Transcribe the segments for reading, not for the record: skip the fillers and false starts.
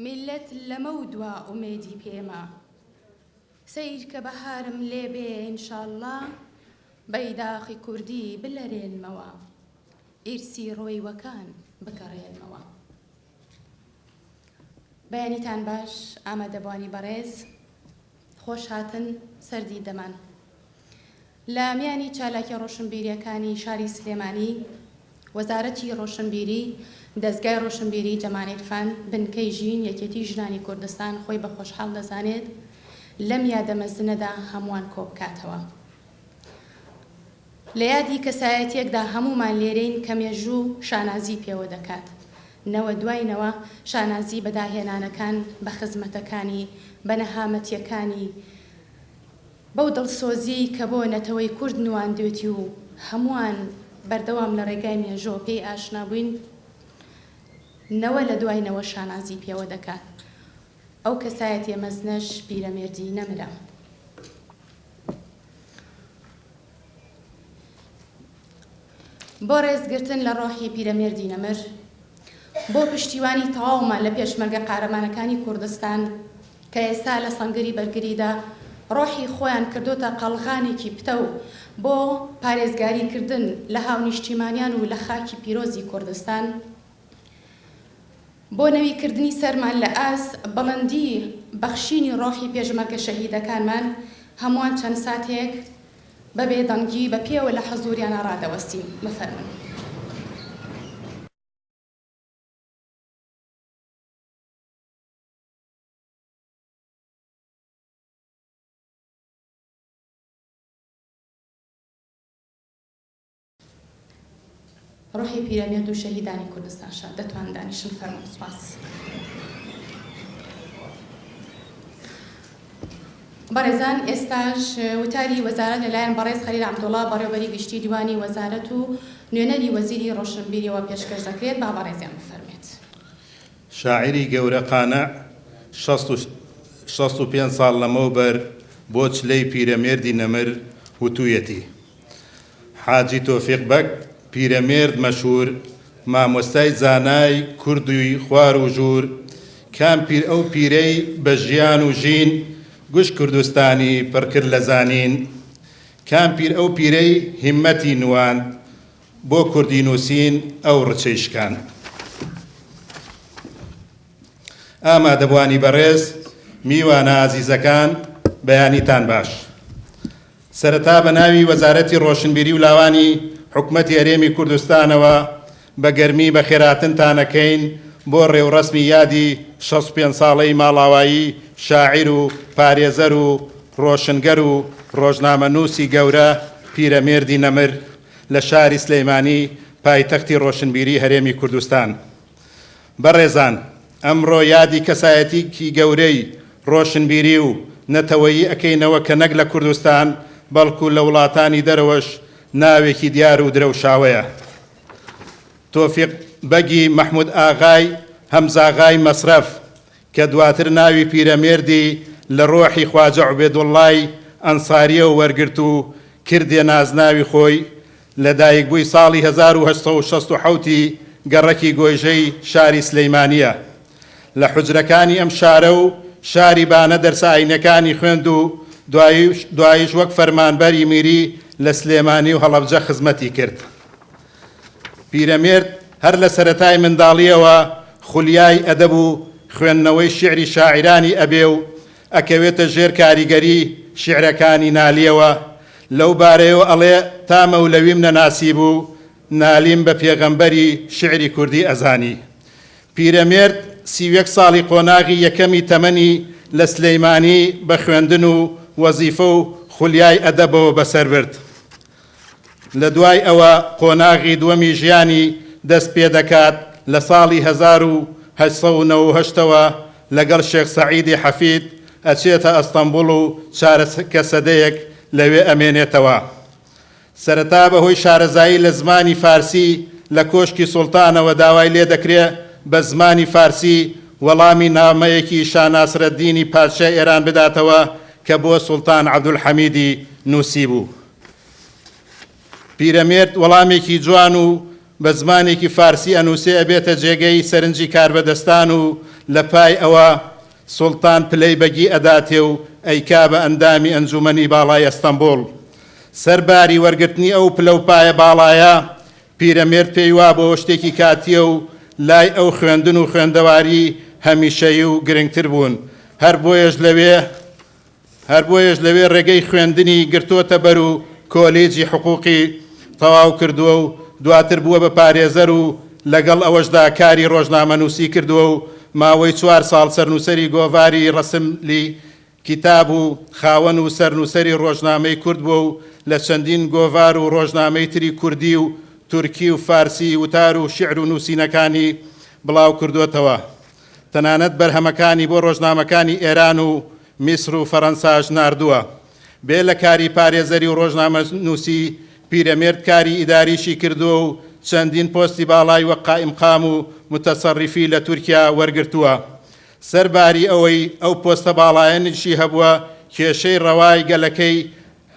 ملت لمودوا أميدي بيما سير كبهارم ليبي إن شاء الله بيداخي كردي بلرين موا إرسي روي وكان بكرين موا بيانيتان باش آمد بواني بريز خوش هاتن سردي دمان لامیانی چالاکی ڕۆشنبیریەکانی شاری سلێمانی وەزارەتی ڕۆشنبیری دەستگای ڕۆشنبیری جەمانێتفان بنکەی ژین یەکێتی ژنانی کوردستان خۆی بە خۆشحاڵ دەزانێت لەم یادە مەزنەدا هەمووان کۆ بکاتەوە لە یادی کەسایەتیەکدا هەموومان لێرەین کە مێژوو شانازی پێوە دەکات نەوە دوایینەوە شانازی بەداهێنانەکان بە خزمەتەکانی بە نەهامەتیەکانی بەو دڵسۆزی کە بۆ نەتەوەی کورد نواندوێتی و هەمووان بەردەوام لە ڕێگای مێژۆ پێی ئاشنا بووین نەوە لە دوایینەوە شانازی پێوە دەکات ئەو کەسایەتیە مەزنەش پیرەمێردی نەمرە بۆ ڕێزگرتن لە ڕۆحی پیرەمێردی نەمر بۆ پشتیوانی تەواومان لە پێشمەرگە قارەمانەکانی کوردستان کە ئێستا لە سەنگری بەرگریدا ڕۆحی خۆیان کردوتە قەڵغانێکی پتە و بۆ پارێزگاریکردن لە هاونیشتیمانیان و لە خاکی پیرۆزی کوردستان بۆ نەویکردنی سەرمان لە ئاز بەڵندی بەخشینی ڕۆحی پێشمەرگە شەهیدەکانمان هەمووان چەند ساتێک بە بێدەنگی بە پێوە لە حەزوریانە ڕادەوەستین بفەرمون ڕۆحی پیرەمێرد و شەهیدانی کوردستان شاد دەتوان دانیشن فەرموون سوپاس بەڕێزان ئێستاش وتاری وەزارەت لەلایەن بەڕێز خەلیل عەبدوڵڵا بەڕێوەبەری گشتی دیوانی وەزارەت و نوێنەری وەزیری ڕۆشنبیریەوە پێشکەش دەکرێت با بەڕێزیان بفەرمێت شاعری گەورە قانع 65 ساڵ لەمەوبەر بۆ چلەی پیرەمێردی نەمر وتوویەتی حاجی تۆفیق بەک پیرەمێرد مەشهور مامۆستای زانای کوردی خوار و ژوور کام پیر ئەو پیرەی بە ژیان و ژین گوش کوردستانی پڕکرد لە زانین کام پیر ئەو پیرەی هیممەتی نواند بۆ کوردی نووسین ئەو ڕچەی شکان ئامادەبوانی بەڕێز میوانە ئازیزەکان بەیانیتان باش سەرەتا بە ناوی وەزارەتی ڕۆشنبیری و لاوانی حکومەتی هەرێمی کوردستانەوە بە گەرمی بە خێراتنتانەکەین بۆ ڕێوڕەسمی یادی 65 ساڵەی ماڵاوایی شاعیر و پارێزەر و ڕۆشنگەر و ڕۆژنامەنووسی گەورە پیرەمێردی نەمر لە شاری سلەیمانی پایتەختی ڕۆشنبیری هەرێمی کوردستان بەڕێزان ئەمڕۆ یادی کەسایەتیکی گەورەی ڕۆشنبیری و نەتەوەیی ئەکەینەوە کە نەک لە کوردستان بەڵکو لە وڵاتانی دەرەوەش ناوێکی دیار و درەوشاوەیە تۆفیق بەگی مەحموود ئاغای هەمزاغای مەسرەف کە دواتر ناوی پیرەمێردی لە ڕۆحی خواجە عوبێدوڵڵای ئەنساریە و وەرگرت و کردێ نازناوی خۆی لە دایکبووی ساڵی 1967 گەڕەکی گۆیژەی شاری سلەیمانیە لە حوجرەکانی ئەم شارە و شاری بانە دەرسە ئاینەکانی خوێند و دوایش وەک فەرمانبەری میری لە سلێمانی و هەڵەبجە خزمەتی کرد پیرەمێرد هەر لە سەرەتای منداڵیەوە خولیای ئەدەب و خوێندنەوەی شیعری شاعیرانی ئەبێ و ئەکەوێتە ژێر کاریگەری شیعرەکانی نالیەوە لەو بارەیەوە ئەڵێ تا مەولەویم نەناسی بوو نالیم بە پێغەمبەری شیعری کوردی ئەزانی پیرەمێرد 31 ساڵی قۆناغی یەکەمی تەمەنی لە سلەیمانی بە خوێندن و وەزیفە و خولیای ئەدەبەوە بەسەر برد لە دوای ئەوە قۆناغی دووەمی ژیانی دەست پێ دەکات لە ساڵی 1898ەوە لەگەڵ شێخ سەعیدی حەفید ئەچێتە ئەستەمبوڵ و چارەکە سەدەیەک لەوێ ئەمێنێتەوە سەرەتا بەهۆی شارەزایی لە زمانی فارسی لە کۆشکی سوڵتانەوە داوای لێ دەکرێت بە زمانی فارسی وەڵامی نامەیەکی شاه ناسرەدینی پادشای ئێران بداتەوە کە بۆ سوڵتان عەبدولحەمیدی نووسی بوو پیرەمێرد وەڵامێکی جوان و بە زمانێکی فارسی ئەنووسێ ئەبێتە جێگەی سەرنجی کاربەدەستان و لە پای ئەوە سوڵتان پلەی بەگی ئەداتێ و ئەیکا بە ئەندامی ئەنجومەنی باڵای ئەستەمبوڵ. سەرباری وەرگرتنی ئەو پلە و پایە باڵایە پیرەمێرد پێی وا بۆ شتێکی کاتیە و لای ئەو خوێندن و خوێندەواری هەمیشەیی و گرنگتر بوون. هەر بۆیەش لەوێ ڕێگەی خوێندنی گرتوۆتە بەر و کۆلیجی حقوقی تەواو کردووە و دواتر بووە بە پارێزەر و لەگەڵ ئەوەشدا کاری ڕۆژنامەنووسی کردووە و ماوەی 4 ساڵ سەرنووسەری گۆڤاری ڕەسملی کتاب و خاوەن و سەرنووسەری ڕۆژنامەی کورد بووە و لە چەندین گۆڤار و ڕۆژنامەی تری کوردی و تورکی و فارسی وتار و شیعر و نووسینەکانی بڵاو کردوێتەوە. تەنانەت بەرهەمەکانی بۆ ڕۆژنامەکانی ئێران و میسر و فەڕەنساش ناردووە. بێ لە کاری پارێزەری و ڕۆژنامە نووسی پیرەمێرد کاری ئیداریشی کردووە و چەندین پۆستی باڵای وەک قائیمقام و متەسەڕیفی لە تورکیا وەرگرتووە. سەرباری ئەوەی ئەو پۆستە باڵایەنشی هەبووە کێشەی ڕەوای گەلەکەی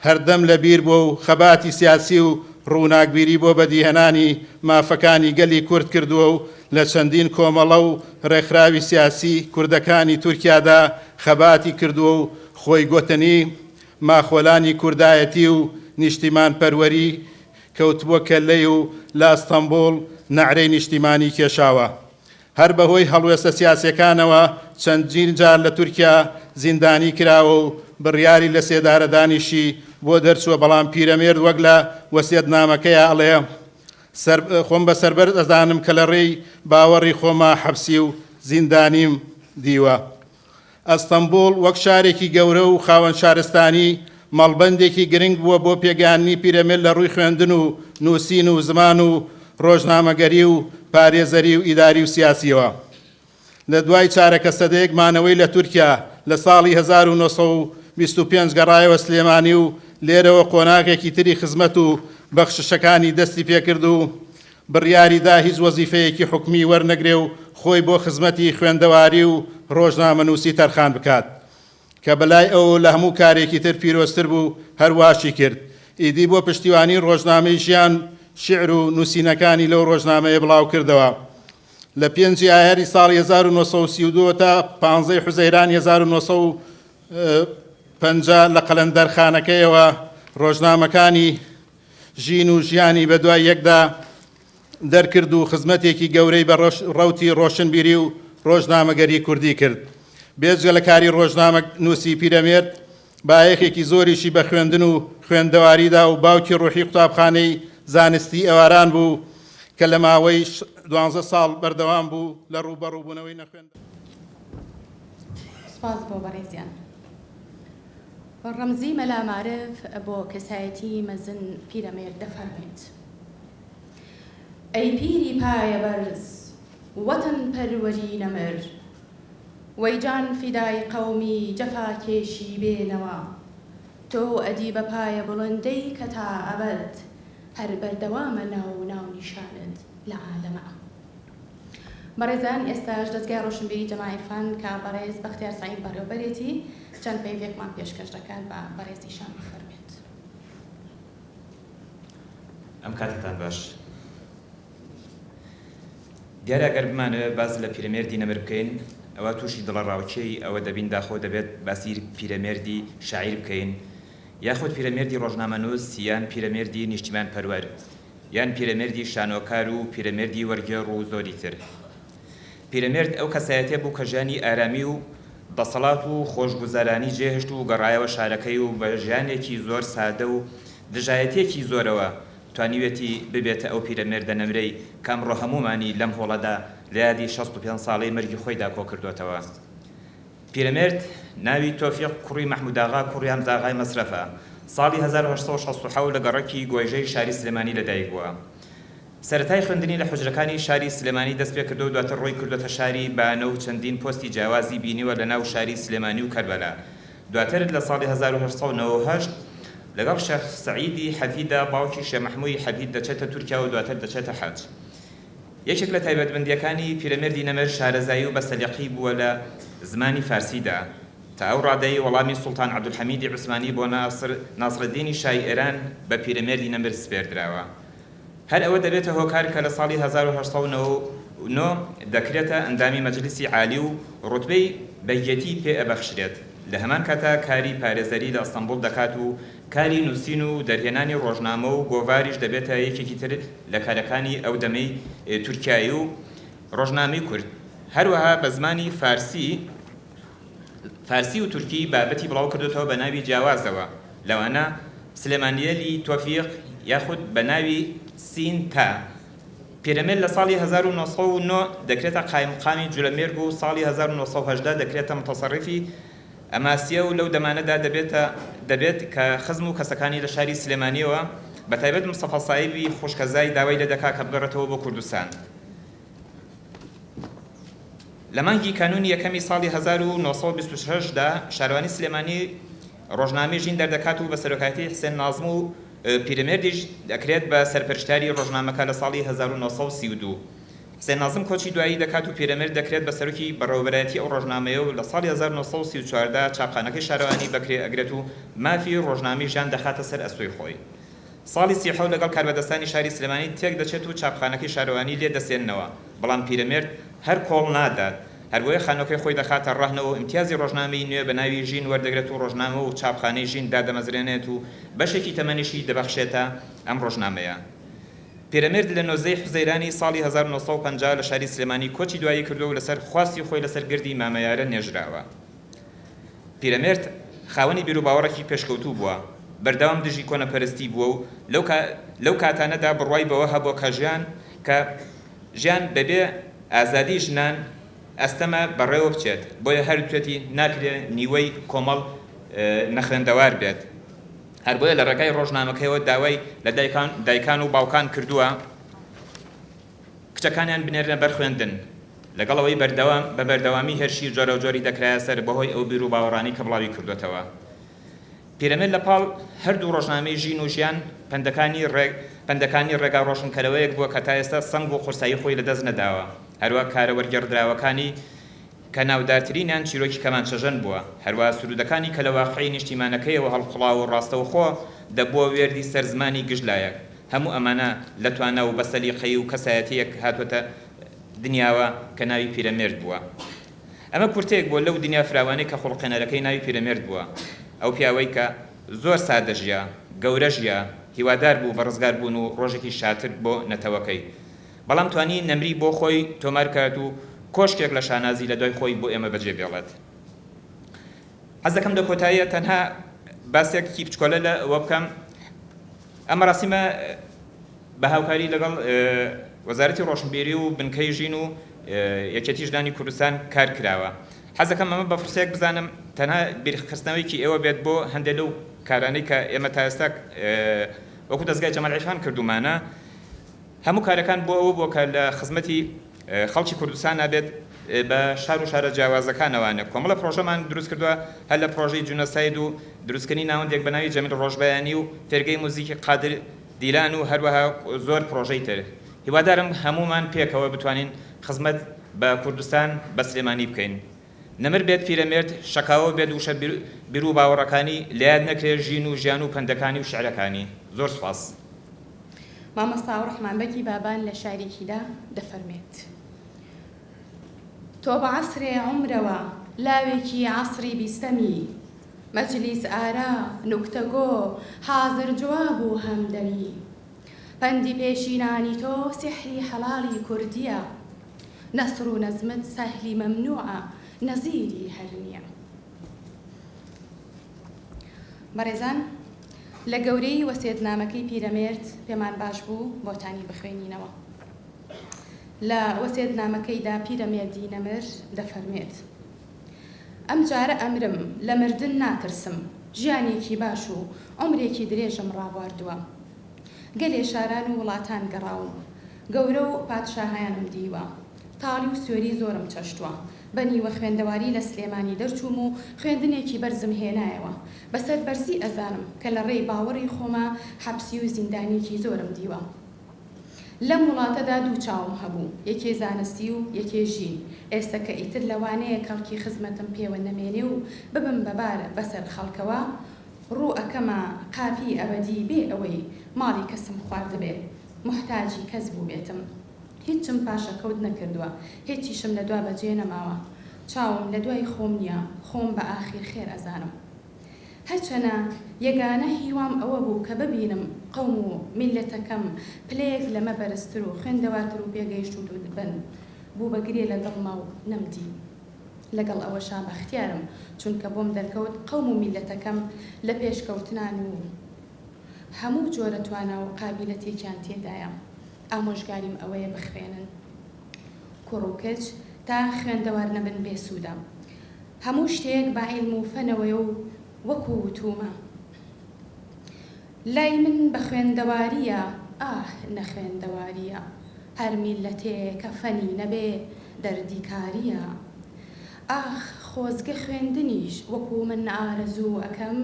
هەردەم لەبیر بووە و خەباتی سیاسی و ڕووناکبیری بۆ بەدیهێنانی مافەکانی گەلی کورد کردووە و لە چەندین کۆمەڵە و ڕێکخراوی سیاسی کوردەکانی تورکیادا خەباتی کردووە و خۆی گۆتنی ماخۆلانی کوردایەتی و نیشتیمان پەروەری کەوتبووە کەلەی و لە ئەستەمبوڵ نەعرەی نیشتیمانی کێشاوە. هەر بەهۆی هەڵوێستە سیاسیەکانەوە چەندین جار لە تورکیا زیندانی کراوە و بڕیاری لە سێدارەدانیشی بۆ دەرچووە، بەڵام پیرەمێرد وەک لە وەسیەتنامەکەیە ئەڵێ خۆم بە سەربەر ئەزانم کە لە ڕێی باوەڕی خۆما حەبسی و زیندانیم دیوە. ئەستەمبوڵ وەک شارێکی گەورە و خاوەن شارستانی مەڵبەندێکی گرنگ بووە بۆ پێگەیاندنی پیرەمێرد لە ڕووی خوێندن و نووسین و زمان و ڕۆژنامەگەری و پارێزەری و ئیداری و سیاسیەوە. لە دوای چارەکە سەدەیەک مانەوەی لە تورکیا لە ساڵی 1925 گەڕایەوە سلێمانی و لێرەوە قۆناغێکی تری خزمەت و بەخششەکانی دەستی پێکرد و بڕیاریدا هیچ وەزیفەیەکی حکومی وەرنەگرێ و خۆی بۆ خزمەتی خوێندەواری و ڕۆژنامەنووسی تەرخان بکات کە بەلای ئەو لە هەموو کارێکی تر پیرۆزتر بوو هەرواشی کرد. ئیدی بۆ پشتیوانی ڕۆژنامەی ژیان شیعر و نووسینەکانی لەو ڕۆژنامەیە بڵاو کردەوە. لە 5 ئایاری ساڵی 1932 تا 15 حوزەیران 1950 لە قەلەندەرخانەکەیەوە ڕۆژنامەکانی ژین و ژیانی بە دوای یەکدا دەرکرد و خزمەتێکی گەورەی بە ڕەوتی ڕۆشنبیری و ڕۆژنامەگەری کوردی کرد. بێجگە لە کاری ڕۆژنامە نووسی پیرەمێرد بایەخێکی زۆریشی بە خوێندن و خوێندەواریدا و باوکی ڕوحی قوتابخانەی زانستی ئەواران بوو کە لە ماوەی 12 ساڵ بەردەوام بوو لە ڕووبەڕووبوونەوەی نەخوێندن. سپاس بۆ بەڕێزیان. ڕەمزی مەلامعرف بۆ کەسایەتی مەزن پیرەمێرد دەفەرمێت: ئەی پیری پایە بەرز وەتەن پەروەری نەمر، وەی جان فیدای قەومی جەفاکێشی بێنەوە، تۆ ئەدی بە پایە بڵندەی کە تا ئەبەد هەر بەردەوامە ناو نیشانت لە عالەمە. بەڕێزان، ئێستاش دەستگای ڕۆشنبیری جەماعیرفان کە بەڕێز بەختیار سەعید بەڕێوەبەرێتی چەند پەیوێکمان پێشکەش دەکات بە بەڕێزیشان بفەرمێت. ئەم کاتتان باش. دیارە ئەگەر بمانەوە باز لە پیرەمێردی نەمر بکەین، ئەوە تووشی دڵەڕاوچەی ئەوە دەبین داخۆ دەبێت باسی پیرەمێردی شاعیر بکەین، یاخود پیرەمێردی ڕۆژنامەنووس، یان پیرەمێردی نیشتیمان پەروەر، یان پیرەمێردی شانۆکار و پیرەمێردی وەرگێڕ و زۆری تر. پیرەمێرد ئەو کەسایەتێ بوو کە ژیانی ئارامی و دەسەڵات و خۆشگوزارانی جێهێشت و گەڕایەوە شارەکەی و بە ژیانێکی زۆر سادە و دژایەتێکی زۆرەوە توانیوێتی ببێتە ئەو پیرەمێردە نەمرەی کە ئەمڕۆ هەمومانی لەم هۆڵەدا لە یادی 65 ساڵەی مەرگی خۆیدا کۆ کردوێتەوە. پیرەمێرد ناوی تۆفیق کوڕی مەحموداغا کوڕی هەمزاغای مەسرەفە. ساڵی 1960 لە گەڕەکی گۆیژەی شاری سلێمانی لەدایک بووە. سەرەتای خوێندنی لە حوجرەکانی شاری سلێمانی دەست پێ کردو و دواتر ڕۆی کردوتە شاری بانە و چەندین پۆستی جیاوازی بینیوە لە ناو شاری سلێمانی و کەربەلا. دواتر لە ساڵی 1998 لەگەڵ شێخ سەعیدی حەفیدا باوکی شێخ مەحموودی حەفید دەچێتە تورکیا و دواتر دەچێتە حەج. یەکێک لە تایبەتمەندیەکانی پیرەمێردی نەمر شارەزایی و بەسەلیقی بووە لە زمانی فارسیدا تا ئەو ڕادەی وەڵامی سوڵتان عەبدولحەمیدی عوسمانی بۆ ناسڕەدینی شای ئێران بە پیرەمێردی نەمر سپێردراوە. هەر ئەوە دەبێتە هۆکار کە لە ساڵی 1970 نۆ دەکرێتە ئەندامی مەجلیسی عالی و ڕوتبەی بەیەتی پێ ئەبەخشرێت. لە هەمان کاتە کاری پارێزەری لە ئەستەمبوڵ دەکات و کاری نووسین و دەرهێنانی ڕۆژنامە و گۆڤاریش دەبێتە یەکێکی تر لە کارەکانی ئەو دەمەی تورکیایی و ڕۆژنامەی کورد. هەروەها بە زمانی فارسی و تورکی بابەتی بڵاو کردوتەوە بە ناوی جیاوازەوە، لەوانە سلێمانیەلی تۆفیق یاخود بە ناوی سین تا. پیرەمێرد لە ساڵی 1909 دەکرێتە قایمقامی جولەمێرگ و ساڵی 1970 دەکرێتە متەسەڕیفی ئەماسیە و لەو دەمانەدا دەبێت کە خزم و کەسەکانی لە شاری سلێمانیەوە بە تایبەت مستەفا سایبی خوشکەزای داوای لە دەکا کە بگەڕێتەوە بۆ کوردستان. لە مانگی کانونی یەکەمی ساڵی 1926 دا شارەوانی سلێمانی ڕۆژنامەی ژین دەردەکات و بە سەرۆکایەتی حسێن نازم و پیرەمێردیش دەکرێت بە سەرپەرشتاری ڕۆژنامەکە لە ساڵی 1932. حسێن نازم کۆچی دوایی دەکات و پیرەمێرد دەکرێت بە سەرۆکی بەڕێوەبەرایەتی ئەو ڕۆژنامەیە و لە ساڵی 1934 چاپخانەکەی شارەوانی بەکرێ ئەگرێت و مافی ڕۆژنامەی ژیان دەخاتە سەر ئەستۆی خۆی. ساڵی 37 لەگەڵ کاربەدەستانی شاری سلێمانی تێک دەچێت و چاپخانەکەی شارەوانی لێ دەسێننەوە، بەڵام پیرەمێرد هەر کۆڵ نادات، هەروەیە خانۆکەی خۆی دەخاتە ڕاهنەوە و ئیمتیازی ڕۆژنامەی نوێ بە ناوی ژین وەردەگرێت و ڕۆژنامە و چاپخانەی ژین دادەمەزرێنێت و بەشێکی تەمەنیشی دەبەخشێتە ئەم ڕۆژنامەیە. پیرەمێرد لە نۆزەی حوزەیرانی ساڵی 1950 لە شاری سلێمانی کۆچی دوایی کردو و لەسەر خواستی خۆی لەسەر گردی مامەیارە نێژراوە. پیرەمێرد خاوەنی بیر و باوەڕێکی پێشکەوتوو بووە، بەردەوام دژی کۆنەپەرستی بووە و لەو کاتانەدا بڕوای بەوە هەبووە کە ژیان بەبێ ئازادی ژنان ئەستەمە بەڕێوە بچێت، بۆیە هەر توێتی ناکرێ نیوەی کۆمەڵ نەخوێندەوار بێت. هەر بۆیە لە ڕێگای ڕۆژنامەکەیەوە داوای لە دایکان و باوکان کردووە کچەکانیان بنێرنە بەرخوێندن، لەگەڵەوەی بە بەردەوامی هێرشی جۆرە و جۆری دەکرایە سەر بەهۆی ئەو بیر و باوەڕانی کە بڵاوی کردوێتەوە. پیرەمێرد لە پاڵ هەردوو ڕۆژنامەی ژین و ژیان پەندەکانی ڕێگا ڕۆشنکەرەوەیەک بووە کە تا ئێستا سەنگ و قورسایی خۆی لەدەست نەداوە، هەروە کارە وەرگێڕدراوەکانی کە ناودارترینیان چیرۆکی کەمانچەژەن بووە، هەروە سرودەکانی کە لە واقعی نیشتیمانەکەیەوە هەڵقڵاو و ڕاستەوە خۆ دەبووە وێردی سەرزمانی گژلایەک. هەموو ئەمانە لە توانە و بە سەلیقەی و کەسایەتیەک هاتوۆتە دنیاوە کە ناوی پیرەمێرد بووە. ئەمە کورتەیەک بووە لەو دنیا فراوانەی کە خوڵقێنەرەکەی ناوی پیرەمێرد بووە، ئەو پیاوەی کە زۆر سادە ژیا، گەورە ژیا، هیوادار بوو بە ڕزگار بوون و ڕۆژێکی شاتر بۆ نەتەوەکەی، بەڵام توانی نەمری بۆ خۆی تۆمار کرد و کۆشکێک لە شانازی لە دوای خۆی بۆ ئێمە بەجێ بێڵێت. حەز دەکەم لە کۆتاییە تەنها باسێکی بچکۆلە لە ئەوە بکەم. ئەمە ڕاستیمە بە هاوکاری لەگەڵ وەزارەتی ڕۆشنبیری و بنکەی ژین و یەکێتی ژنانی کوردستان کار کراوە. حەز دەکەم ئەمە بە فرسەیەک بزانم تەنها بیرخستنەوەیکی ئێوە بێت بۆ هەندێک لەو کارانەی کە ئێمە تا ئێستا وەکو دەستگای جەمال عیفان کردومانە، هەموو کارەکان بۆ ئەوە بۆ کە لە خزمەتی خەڵکی کوردستان نابێت بە شار و شارە جیاوازەکانەوانە. کۆمەڵە پرۆژەمان دروست کردووە هەر لە پرۆژەی جونەساید و دروستکردنی ناوەندێک بە ناوی جەمیل ڕۆژبەیانی و فێرگەی موزیکی قادر دیلان و هەروەها زۆر پرۆژەی تر. هیوادارم هەمومان پێکەوە بتوانین خزمەت بە کوردستان بە سلێمانی بکەین. نەمر بێت پیرەمێرد، شەکاوە بێت وشە بیر و باوەڕەکانی لەیاد نەکرێت ژین و ژیان و پەندەکانی و شعرەکانی. زۆر سوپاس. مامۆستا ڕەحمانبەگی بابان لە شارێکیدا دەفەرمێت: تۆ بە عەسرێ عومرەوە لاوێکی عەسری بیستەمی، مەجلیس ئارا نوکتەگۆ حازر جواب و هەمدەمی، پەندی پێشینانی تۆ سحری حەڵاڵی کوردیە، نەسر و نەزمت سەهلی مەمنوعە نەزیری هەر نییە. بەڕێزان، لە گەورەی وەسیەتنامەکەی پیرەمێرد پێمان باش بوو بۆتانی بخوێنینەوە. لە وەسیەتنامەکەیدا پیرەمێردی نەمر دەفەرمێت: ئەم جارە ئەمرم لە مردن ناترسم، ژیانێکی باش و عومرێکی درێژم ڕابواردووە، گەلێ شاران و وڵاتان گەڕاوم، گەورە و پادشاهایانم دیوە، تاڵی و سوێری زۆرم چەشتووە، بەنیوە خوێندەواری لە سلێمانی دەرچووم و خوێندنێکی بەرزم هێنایەوە، بەسەر بەرزی ئەزانم کە لە ڕێی باوەڕی خۆمە حەبسی و زیندانێکی زۆرم دیوە. لەم وڵاتەدا دوو چاوم هەبوو، یەکێ زانستی و یەکێ ژین، ئێستا کە ئیتر لەوانەیە کەڵکی خزمەتم پێوە نەمێنێ و ببم بەبارە بەسەر خەڵکەوە، ڕوو ئەکەمە قاپی ئەبەدی بێ ئەوەی ماڵی کەسم خواردبێ، محتاجی کەس بوو بێتم. هیچم پاشەکەوت نەکردووە، هیچیشم لە دوا بەجێ نەماوە، چاوم لە دوای خۆم نییە، خۆم بە ئاخیر خێر ئەزانم. هەرچەنە یەگانە هیوام ئەوە بوو کە ببینم قەوم و میلەتەکەم پلەیەک لەمە بەرزتر و خوێندەواتر و پێگەیشت و بن بوو بەگرێ لە دڵما و نەمدی. لەگەڵ ئەوەشا بەختیارم چونکە بۆم دەرکەوت قەوم و میلەتەکەم لە پێشکەوتنان و هەموو جۆرە توانا و قابلیەتێکیان تێدایە. ئامۆژگاریم ئەوەیە بخوێنن کوڕ و کچ تا خوێندەوار نەبن بێسوودە. هەموو شتێک بە عیلم و فەنەوەیە و وەکو وتومە. لای من بە خوێندەواریە، نەخوێندەواریە، هەر میلەتێک کە فەنی نەبێ دەردی کاریە. خۆزگە خوێندنیش وەکو من ئارەزوو ئەەکەم،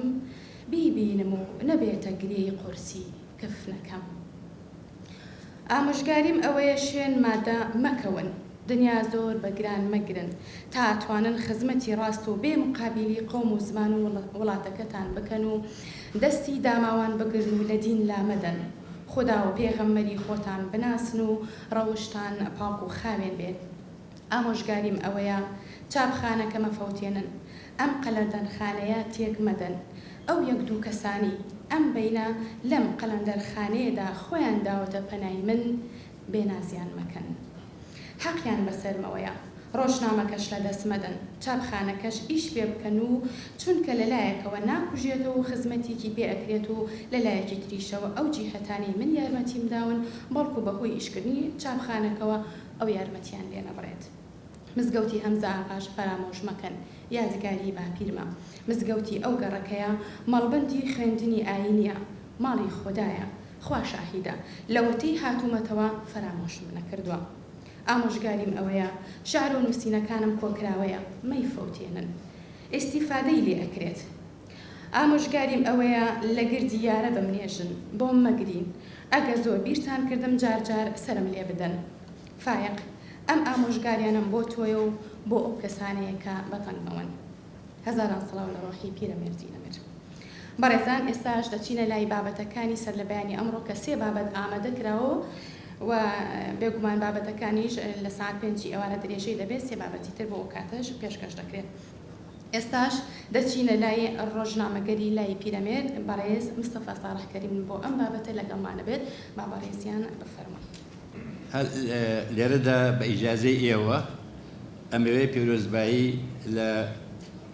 بیبینم و نەبێتە گرێی قورسی کفنەکەم. ئامۆژگاریم ئەوەیە شوێن مادە مەکەون، دنیا زۆر بەگران مەگرن تا توانن خزمەتی ڕاست و بێ مقابلی قەوم و زمان و وڵاتەکەتان بکەن و دەستی داماوان بگرن و لە دین لامەدەن. خدا و پێغەمبەری خۆتان بناسن و ڕەوشتان پاک و خاوێن بێت. ئامۆژگاریم ئەوەیە چاپخانەکە مەفەوتێنن، ئەم قەلەندەرخانەیە تێک مەدەن. ئەو یەک دوو کەسانی ئەم بینە لەم قەلەندەرخانەیەدا خۆیان داوەتە پەنای من، بێنازیان مەکەن. حەقیان بەسەرمەوەیە، ڕۆژنامەکەش لە دەست مەدەن، چاپخانەکەش ئیش پێ بکەن و چونکە لەلایەکەوە ناکوژێتەوە و خزمەتێکی پێ ئەکرێت و لەلایەکی تریشەوە ئەو جیهەتانی من یارمەتیم داون، بەڵکو بەهۆی ئیشکردنی چاپخانەکەوە ئەو یارمەتیان لێ نەبڕێت. مزگەوتی هەمزە ئاغاش فەرامۆش مەکەن، یادگاری باپیرمە. مزگەوتی ئەو گەڕەکەیە مەڵبەندی خوێندنی ئاینیە، ماڵی خۆدایە، خوا شاهیدە، لەوەتەی هاتوومەتەوە فەرامۆشم نەکردووە. ئامۆژگاریم ئەوەیە شعر و نووسینەکانم کۆکراوەیە، مەیفەوتێنن، ئیسیفادەی لێ ئەکرێت. ئامۆژگاریم ئەوەیە لە گردی یارە بمنێژن، بۆم مەگرین، ئەگە زۆر بیرتان کردم جارجار سرم لێ بدەن. فایق ئەم ئامۆژگاریانم بۆ تۆیە و بۆ ئەو کەسانەیە کە بەتەنگەون. هەزاران سڵاو لە ڕۆحی پیرەمێردی نەمر. بەڕێزان، ئێستاش دەچینە لای بابەتەکانی سەر لە بەیانی ئەمڕۆ کە سێ بابەت ئامادە کراوە و بێگومان بابەتەکانیش لە ساعت 5 ئێوارە درێژەی دەبێت، سێ بابەتی تر بۆ ئەو کاتەش پێشکەش دەکرێت. ئێستاش دەچینە لای ڕۆژنامەگەری لای پیرەمێرد بەڕێز مستەفا ساڵح کەریم بۆ ئەم بابەتە لەگەڵمانە بێت. با بەڕێزیان بفەرمون. لێرەدا بە ئیجازەی ئێوە ئەمەوێ پیرۆزبایی لە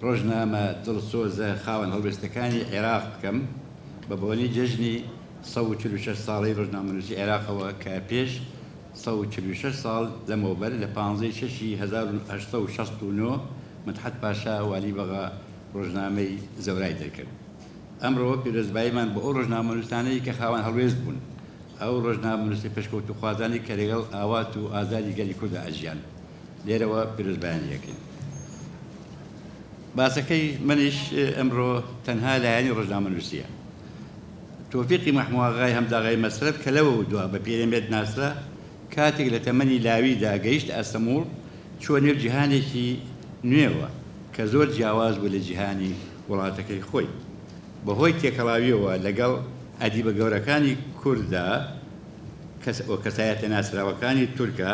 ڕۆژنامە دڵسۆزە خاوەن هەڵوێستەکانی عێراق بکەم بە بۆنی جەژنی 146 ساڵی ڕۆژنامەنووسی عێراقەوە کە پێش 146 ساڵ لەمەوبەر لە 15/6/1869 مدحەت پاشا والی بەغا ڕۆژنامەی زەورای دەکرد. ئەمڕۆ پیرۆزباییمان بۆ ئەو ڕۆژنامەنووسانەی کە خاوەن هەڵوێست بوون، ئەو ڕۆژنامەنووسی پێشکەوت و خوازانی کە لەگەڵ ئاوات و ئازادی گەلی کوردە ئەژیان، لێرەوە پیرۆزبایان یەکەین. باسەکەی منیش ئەمڕۆ تەنها لایەنی ڕۆژنامەنووسیە. تۆفیقی مەحموواغای هەمداغای مەسرەب کە لەوە دووە بە پیرەمێرد ناسرا، کاتێک لە تەمەنی لاویدا گەیشت ئەسەموڵ، چوە نێو جیهانێکی نوێوە کە زۆر جیاواز بوو لە جیهانی وڵاتەکەی خۆی. بەهۆی تێکەڵاویەوە لەگەڵ ئەدیبە گەورەکانی کووردا و کەسایەتە ناسراوەکانی تورکە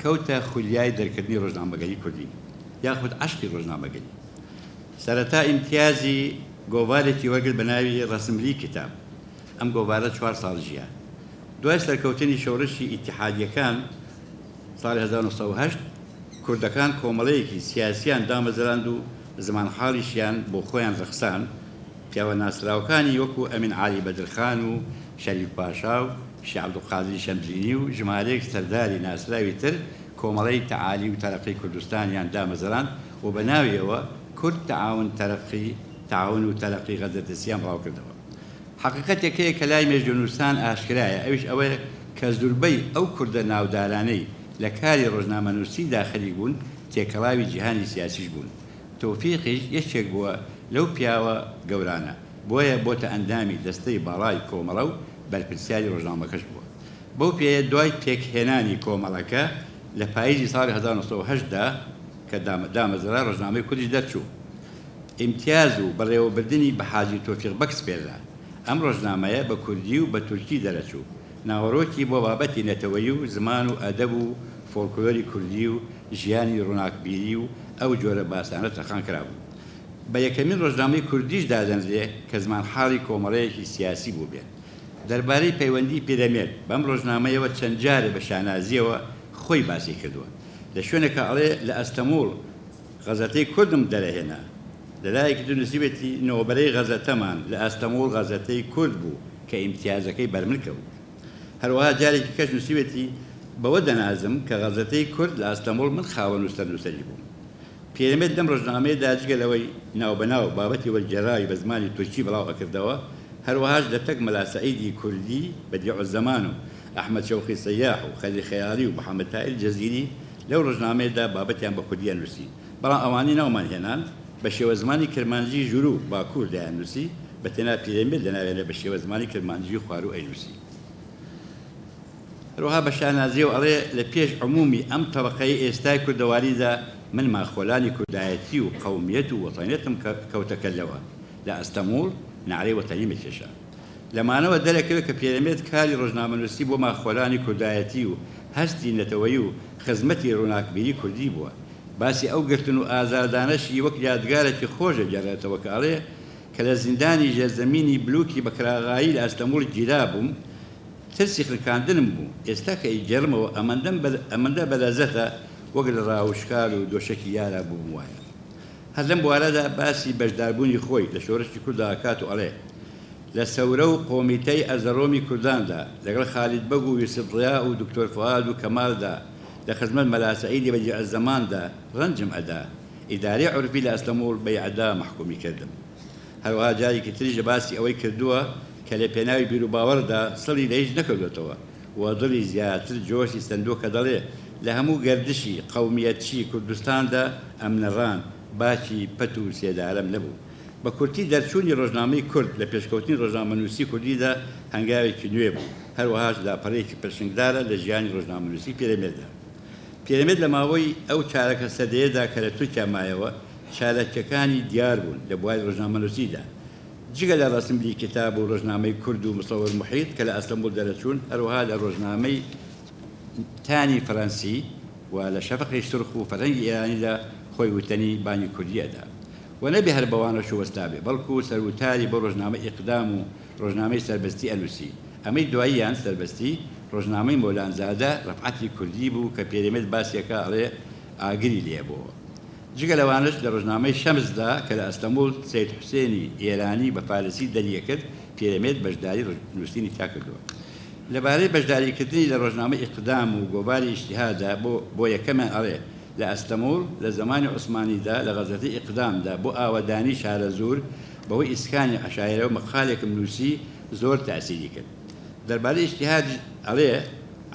کەوتە خولیای دەرکردنی ڕۆژنامەگەری کوردی یاخود عشقی ڕۆژنامەگەری. سەرەتا ئیمتیازی گۆڤارێکی وەرگرت بە ناوی ڕەسملی کتاب. ئەم گۆڤارە 4 ساڵ ژیان. دوای سەرکەوتنی شۆڕشی ئیتیحادیەکان ساڵی 1970 کوردەکان کۆمەڵەیەکی سیاسیان دامەزراند و زمانحاڵیشیان بۆ خۆیان ڕەخسان. پیاوە ناسراوەکانی وەکو ئەمین عالی بەدرخان و شەریف پاشا و شێخ عەبدولقادری شەمزینی و ژمارەیەک سەرداری ناسراوی تر کۆمەڵەی تەعالی و تەرەقی کوردستانیان دامەزراند و بە ناویەوە کورد تعاون و تەرەقی غەزەردەستیان ڕاوکردەوە. حەقیقەتێکەیە کە لای مێژوونووسان ئاشکرایە، ئەویش ئەوەیە کە زوربەی ئەو کوردە ناودارانەی لە کاری ڕۆژنامەنووسی داخلی بوون تێکەڵاوی جیهانی سیاسیش بوون. تۆفیقیش یەکێک بووە لەو پیاوە گەورانە، بۆیە بۆتە ئەندامی دەستەی باڵای کۆمەڵە و بەرپرسیاری ڕۆژنامەکەش بووە. بەو پێیە دوای پێکهێنانی کۆمەڵەکە لە پاییزی ساڵی 1970دا کە دامەزرا ڕۆژنامەی کوردیش دەرچوو. ئیمتیاز و بەڕێوەبردننی بە حاجی تۆفیق بەکس پێرا. ئەم ڕۆژنامەیە بە کوردی و بە تورکی دەرەچوو. ناوەڕۆکی بۆ بابەتی نەتەوەیی و زمان و ئەدەب و فۆلکلۆری کوردی و ژیانی ڕووناکبیری و ئەو جۆرە باسانە تەخان کرابوو. بە یەکەمین ڕۆژنامەی کوردیش دادەنرێ کە زمان حاڵی کۆمەڵەیەکی سیاسی بوو بێت. دەربارەی پەیوەندی پیرەمێرد بەم ڕۆژنامەیەوە چەند جارێ بە شانازیەوە خۆی باسی کردووە. لە شوێنێکە ئەڵێ لە ئەستەموڵ غەزەتەی کوردم دەرەهێنا، لەلایەکی دوو نووسیبێتی نۆبەرەی غەزەتەمان لە ئەستەموڵ غەزەتەی کورد بوو کە ئیمتیازەکەی بەرمن کەوت. هەروەها جارێکی کەس نووسیبێتی بەوە دەنازم کە غەزەتەی کورد لە ئەستەموڵ من خاوەن و سەرنووسەری بووم. پیرەمێرد لەم ڕۆژنامەیەدا جگەلەوەی ناوبەناو بابەتی وەرگێڕاوی بە زمانی تورکی بڵاو ئەکردەوە، هەروەهاش لە تەک مەلا سەعیدی کوردی بەدیع الزەمان و ئەحمەد شەوقی سەیاح و خەلیل خەیاڵی و محەممەد تائیر جەزیری لەو ڕۆژنامەیەدا بابەتیان بە کوردیان نووسی، بەڵام ئەوانی ناومان هێنان بە شێوە زمانی کرمانجی ژوور و باکوور دایان نووسی، بە تێنا پیرەمێرد لەناوێنێ بە شێوە زمانی کرمانجی و خوار و ئەینووسی. هەروەها بە شانازیەوە ئەڵێ لە پێش عمومی ئەم تەبەقەی ئێستای کوردەواریدا من ماخۆلانی کوردایەتی و قەومیەت و وەتانیەتم کەوتەکەلەوە لە ئەستەموڵ نعرەی وەتانی مەکێشە. لەمانەوە دەرەکەوێت کە پیرەمێرد کاری ڕۆژنامەنووسی بۆ ماخۆلانی کوردایەتی و هەستی نەتەوەیی و خزمەتی ڕووناکبیری کوردی بووە. باسی ئەو گرتن و ئازادانەشی وەک یادگارێکی خۆشە گەڕێتەوە کە ئەڵێ کە لە زیندانی ژێرزەمینی بلوکی بەکراغایی لە ئەستەموڵ گیرا بووم، ترسی خرکاندنم بوو، ئێستا کە ئیگەرمەوە ئەمەندە بەلەزەتە وەک لە ڕاوشکار و دۆشەکی یارا بووم وایە. هەر لەم بوارەدا باسی بەشداربوونی خۆی لە شۆڕشی کووردا ئەکات و ئەڵێ لە سەورە و قۆمیتەی ئەرزەڕۆمی کورداندا لەگەڵ خالید بەگ و یوسف ڕیا و دکتۆر فواد و کەمالدا لە خزمەت مەلا سەعیدی بەدیع الزەماندا ڕەنجم ئەدا، ئیدارەی عورفی لە ئەستەموڵ بە ئیعدام محکومی کردم. هەروەها جارێکی تریش باسی ئەوەی کردووە کە لە پێناوی بیر و باوەڕدا سڵی لە هیچ نەکردوێتەوە و دڵی زیاتر جۆشی سندووە کە دەڵێ لە هەموو گەردشی قەومیەتی کوردستاندا ئەم نەڕان باکی پەت و سێدارەم نەبوو. بە کورتی دەرچوونی ڕۆژنامەی کورد لە پێشکەوتنی ڕۆژنامەنووسی کوردیدا هەنگاوێکی نوێ بوو، هەروەهاش لاپەڕەیەکی پرسنگدارە لە ژیانی ڕۆژنامەنووسی پیرەمێردا. پیرەمێرد لە ماوەی ئەو چارەکە سەدەیەدا کە لە تورکیا مایەوە چالەکیەکانی دیار بوون لە بواری ڕۆژنامەنووسیدا، جگە لە ڕەسمبلی کتاب و ڕۆژنامەی کورد و مصەور محیط کە لە ئەستەمبول دەرەچوون، هەروەها لە ڕۆژنامەی تانی فەرەنسی و لە شەفەقی سرخ و فەرەنگی ئێرانیدا خۆی وتەنی بانی کوردیەدا و نەبێ هەر بەوانەش وەستا بێ، بەڵکو سەروتاری بۆ ڕۆژنامەی ئیقدام و ڕۆژنامەی سەربەستی ئەنووسی. ئەمەی دواییان سەربەستی ڕۆژنامەی مۆلانزادە ڕەفعەتی کوردی بوو کە پیرەمێرد باسیەکە ئەڵێ ئاگری لێبووە. جگە لەوانش لە ڕۆژنامەی شەمزدا کە لە ئەستەموڵ سەید حوسێنی ئێرانی بە فارسی دەریەکرد، پیرەمێرد بەشداری نووسینی تا کردووە. لەبارەی بەشداریکردنی لە ڕۆژنامەی ئیقدام و گۆباری ئیجتیهاددا بۆ یەکەمیان ئەڵێ لە ئەستەموڵ لە زمانی عوسمانیدا لە غەزەتەی ئیقدامدا بۆ ئاوەدانی شارە زۆر بەوەی ئیسکانی عەشایرە و مەقالێکم نووسی زۆر تاسیری کرد. دەربارەی ئیجتیهاد ئەڵێ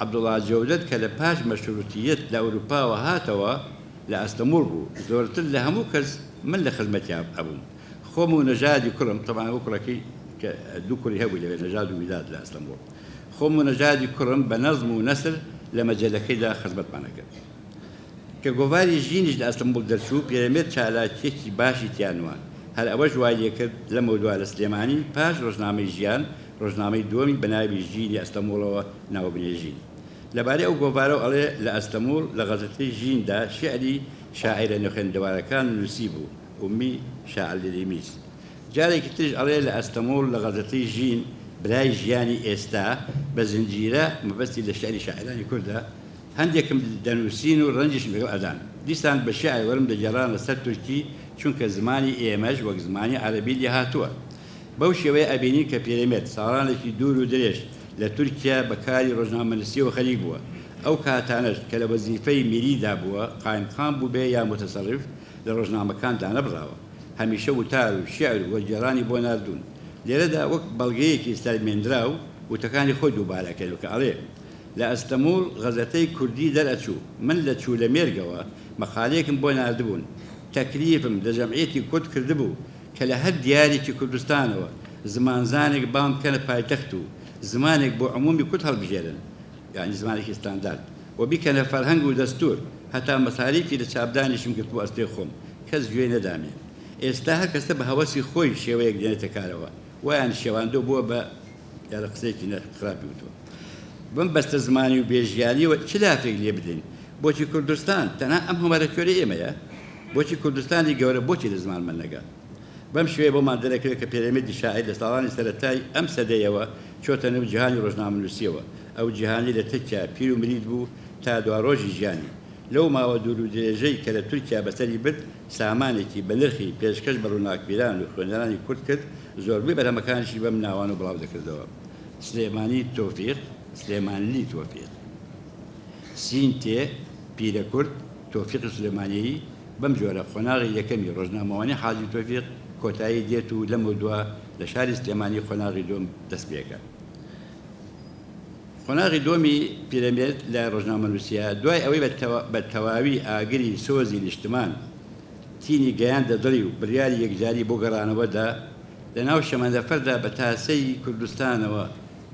عەبدوڵڵا جەودەت کە لە پاش مەشروتیەت لە ئەوروپاوە هاتەوە لە ئەستەموڵ بوو، زۆرتر لە هەموو کەس من لە خزمەتیان ئەبووم. خۆم و نەژادی کوڕم، تەبعاً ئەو کوڕەکەی کە دوو کوڕی هەبوو لەوێ نەژاد و ویداد لە ئەستەموڵ، خۆم و نەژادی کوڕم بە نەزم و نەسر لە مەجەلەکەیدا خزمەتمانە کرد. کە گۆڤاری ژینیش لە ئەستەمبول دەرچوو، پیرەمێرد چالاکیەکی باشی تیانوان، هەر ئەوەش وای لێ کرد لە مەودووە لە سلێمانی پاش ڕۆژنامەی ژیان، ڕۆژنامەی دووەمی بەناوی ژینی ئەستەموڵەوە ناوبنێژین. لەبارەی ئەو گۆڤارە ئەڵێ لە ئەستەموڵ لە غەزەتەی ژیندا شعری شاعیرە نوێخێندەوارەکان نووسی بوو، ئومی شاعر لێمیس. جارێکی تریش ئەڵێ لە ئەستەموڵ لە غەزەتەی ژین برای ژیانی ئێستا بە زنجیرە مەبەستی لە شعری شاعرانی کوردە هەندێکم دەنووسین و ڕەنجیشم لەگەڵ ئەدان. دیسان بە شیعر وەرم دەگێڕان لەسەر تورکی، چونکە زمانی ئێمەش وەک زمانی عەرەبی لێ هاتووە. بەو شێوەیە ئەبینی کە پیرەمێرد ساڵانێکی دوور و درێژ لە تورکیا بەکاری ڕۆژنامەنووسیەوە خەریک بووە. ئەو کاتانەش کە لە وەزیفەی میریدا بووە، قایمقام بوو بێ یا متەسەڕف لە ڕۆژنامەکاندا نەبڕاوە، هەمیشە وتار و شیعر و وەرگێڕانی بۆ ناردوون. لێرەدا وەک بەڵگەیەکی سەرمێنرا و وتەکانی خۆی دووبارە کرد کە ئەڵێ لە ئەستەموڵ غەزەتەی کوردی دەرئەچوو، من لە چوو لە مێرگەوە مەقالەیەکم بۆ ناردبوون، تەکلیفم لە جەمعیەتی کورد کردبوو کە لە هەر دیارێکی کوردستانەوە زمانزانێک بام بکەنە پایتەخت و زمانێک بۆ عمومی کورد هەڵبژێرن، یعنی زمانێکی ستاندارد، و بیکەنە فەرهەنگ و دەستور، هەتا مەساریفی لە چاپدانیشم کرد بۆ ئەستێ خۆم، کەس گوێ نەدامێ. ئێستا هەر کەسە بە هەوەسی خۆی شێوەیەک دێنێتە کارەوە، وایان شێواندۆ بووە بە یاە قسەیەکی خراپی وتووە. بم بەستە زمانی و بێژیانیەوە چ لافێک لێ بدەین بۆچی کوردستان تەنها ئەم هەمارە کوێرە ئێمەیە بۆچی کوردستانی گەورە بۆچی لە زمانمان نەگات بەم شوێ بۆمان دەرەکەوێت کە پێرەمێردی شاعیر لە ساڵانی سەرەتای ئەم سەدەیەوە چۆتە نێو جیهانی ڕۆژنامەنووسیەوە ئەو جیهانی لە ترکیا پیر و مرید بوو تا دوا ڕۆژی ژیانی لەو ماوە دوور و درێژەی کە لە تورکیا بەسەری برد سامانێکی بە نرخی پێشکەش بە ڕووناکبیران و خوێندەرانی کورد کرد زۆربەی بەرهەمەکانیشی بەم ناوان و بڵاو دەکردەوە سلێمانی تۆفیق سلێمانلی تۆفیق سین تێ پیرە کورد تۆفیق سلێمانیی بەم جۆرە خۆناغی یەکەمی ڕۆژنامەوانی حاجی تۆفیق کۆتایی دێت و لەم دووە لە شاری سلێمانی خۆناغی دۆم دەست پێکە خۆناغی دۆمی پیرەمێرد لە ڕۆژنامەنووسیە دوای ئەوەی بە تەواوی ئاگری سۆزی نیشتمان تینی گەیاندە دڵی و بڕیاری یەکجاری بۆ گەڕانەوەدا لە ناو شەمەندەفەردا بە تاسەی کوردستانەوە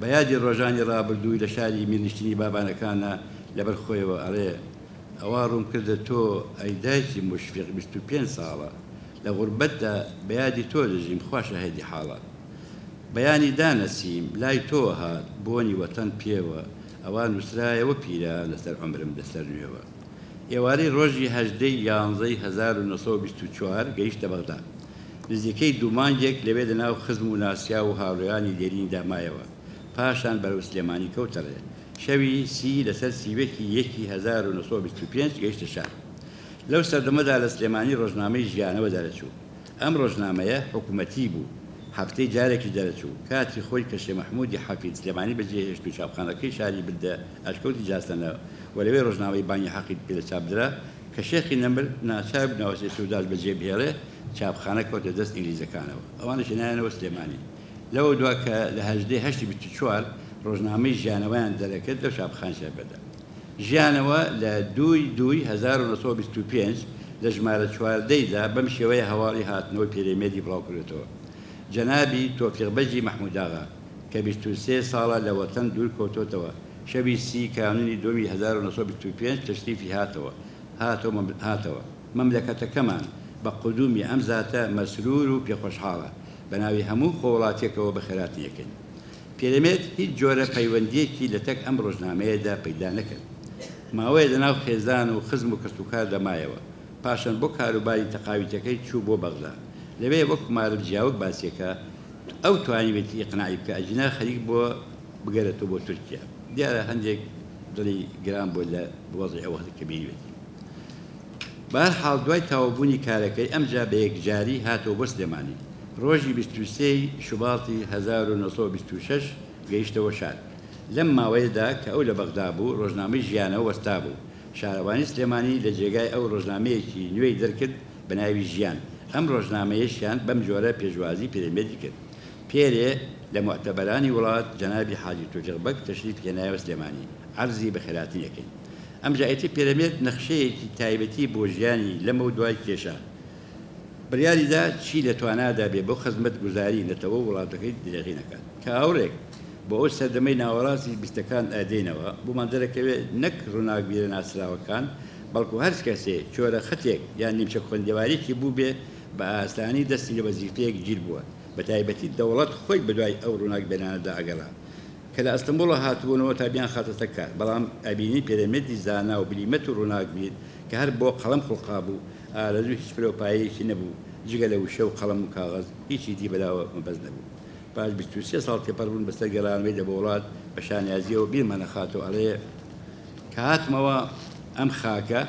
بە یادی ڕۆژانی ڕابردووی لە شاری میرنشتنی بابانەکانە لەبەر خۆیەوە ئەڵێ ئەوا ڕوون کردە تۆ ئەیدایکی مشفیق 25 ساڵە لە غوربەتدا بە یادی تۆ دەژیم خواشە هەیدی حاڵە بەیانی دانەسیم لای تۆ هات بۆنی وەتەن پێوە ئەوان نووسرایەوە پیرە لەسەر عمرم لەسەر نوێوە ئێوارەی ڕۆژی 1924 گەیشتە بەغدا نزیکەی دوو مانگێک لەوێ لەناو خزم و ناسیا و هاوڕێیانی دێریندا مایەوە پاشان بەرەو سلێمانی کەوتەڕێ شەوی سی لەسەر سیوێکی 1925 گەیشتە شار لەو سەردەمەدا لە سلێمانی ڕۆژنامەی ژیانەوە دەرەچوو ئەم ڕۆژنامەیە حکوومەتی بوو هەفتەی جارێکی دەرەچوو کاتی خۆی کە شێ مەحموودی حەفید سلێمانی بەجێهێشت و چاپخانەکەی شاری بردە ئەشکەوتی جاستەنەوە و لەوێ ڕۆژنامەی بانی حەقی پێ لە چاپدرا کە شێخی نەمر ناچار بنەوەسی سووداش بەجێ بهێڵێ چاپخانە کەوتە دەست ئینگلیزەکانەوە ئەوانش هێنایانەوە سلێمانی لەوە دوای کە لە 1924 ڕۆژنامەی ژیانەوەیان دەرەکرد لەو چاپخانەیە بەدا ژیانەوە لە 1925 لە ژمارە 14دا بەم شێوەیە هەواڵی هاتنەوە پێرەمێردی بڵاوکردێتەوە جەنابی تۆفیقبەجی مەحموداغا کە 23 ساڵە لە وەتەن دوور کەوتۆتەوە شەوی سی کانونی دومی 1925 تەشریفی هاتەوە مەملەکەتەکەمان بە قودومی ئەم زاتە مەسرور و پێخۆشحاڵە بە ناوی هەموو خۆوڵاتیەکەوە بە خێراتی یەکەن پێرەمێرد هیچ جۆرە پەیوەندیەکی لە تەک ئەم ڕۆژنامەیەدا پەیدا نەکرد ماوەیە لەناو خێزان و خزم و کەسوکار دەمایەوە پاشان بۆ کاروباری تەقاویتەکەی چوو بۆ بەغدا لەوێ وەک مارب جیاوک باسیەکە ئەو توانیوێتی ئیقناعی بکە ئەجنا خەریک بۆ بگەرێتەوە بۆ تورکیا دیارە هەندێک دڵی گران بۆ لە وەزعی ئەو وەختی کە بینوێتی بەهەرحاڵ دوای تاوەبوونی کارەکەی ئەمجا بە یەکجاری هاتەوە بۆ سلێمانی ڕۆژی 23 شوباڵی 1926 گەیشتەوە شار لەم ماوەیەدا کە ئەو لە بەغدا بوو ڕۆژنامەی ژیانەوە وەستا بوو شارەوانی سلێمانی لە جێگای ئەو ڕۆژنامەیەکی نوێی دەرکرد بە ناوی ژیان ئەم ڕۆژنامەیەشیان بەم جۆرە پێشوازی پێرەمێردی کرد پێرێ لە معتەبەرانی وڵات جەنابی حاجی تۆفیقبەگ تەشریف هێنایەوە سلێمانی عەرزی بە خێراتی یەکەین ئەمجا ئێتی پێرەمێرد نەخشەیەکی تایبەتی بۆ ژیانی لەمە و دوای کێشە بڕیاریدا چی لە توانادا بێ بۆ خزمەت گوزاری نەتەوە وڵاتەکەی درێغی نەکات کە هاوڕێک بۆ ئەو سەردەمەی ناوەڕاستی بیستەکان ئەدەینەوە بۆمان دەرەکەوێت نەک ڕووناکبیرە ناسراوەکان بەڵکو هەر کەسێ چۆرە خەتێک یان نیمچە خوێندەوارێکی بوو بێ بە ئاسانی دەستی لە وەزیفەیەک گیر بووە بە تایبەتی دەوڵەت خۆی بەدوای ئەو ڕووناکبێنانەدا ئەگەڕا کە لە ئەستەمبوڵە هاتبوونەوە تابیان خاتەتە کار بەڵام ئەبینی پێرەمێردی زانا و بلیمەت و ڕووناکبیر کە هەر بۆ قەڵەم خوڵقا بوو ئارەزوو هیچ فرۆپایەکی نەبوو جگە لە وشە و قەڵەم و کاغەز هیچی دی بەداوە مەبەز نەبوو پاش 23 ساڵ تێپەڕبوون بەسەر گەڕانەوەی لە بە وڵات بە شانیازیەوە بیرمانە خاتەوە ئەڵێ کە هاتمەوە ئەم خاکە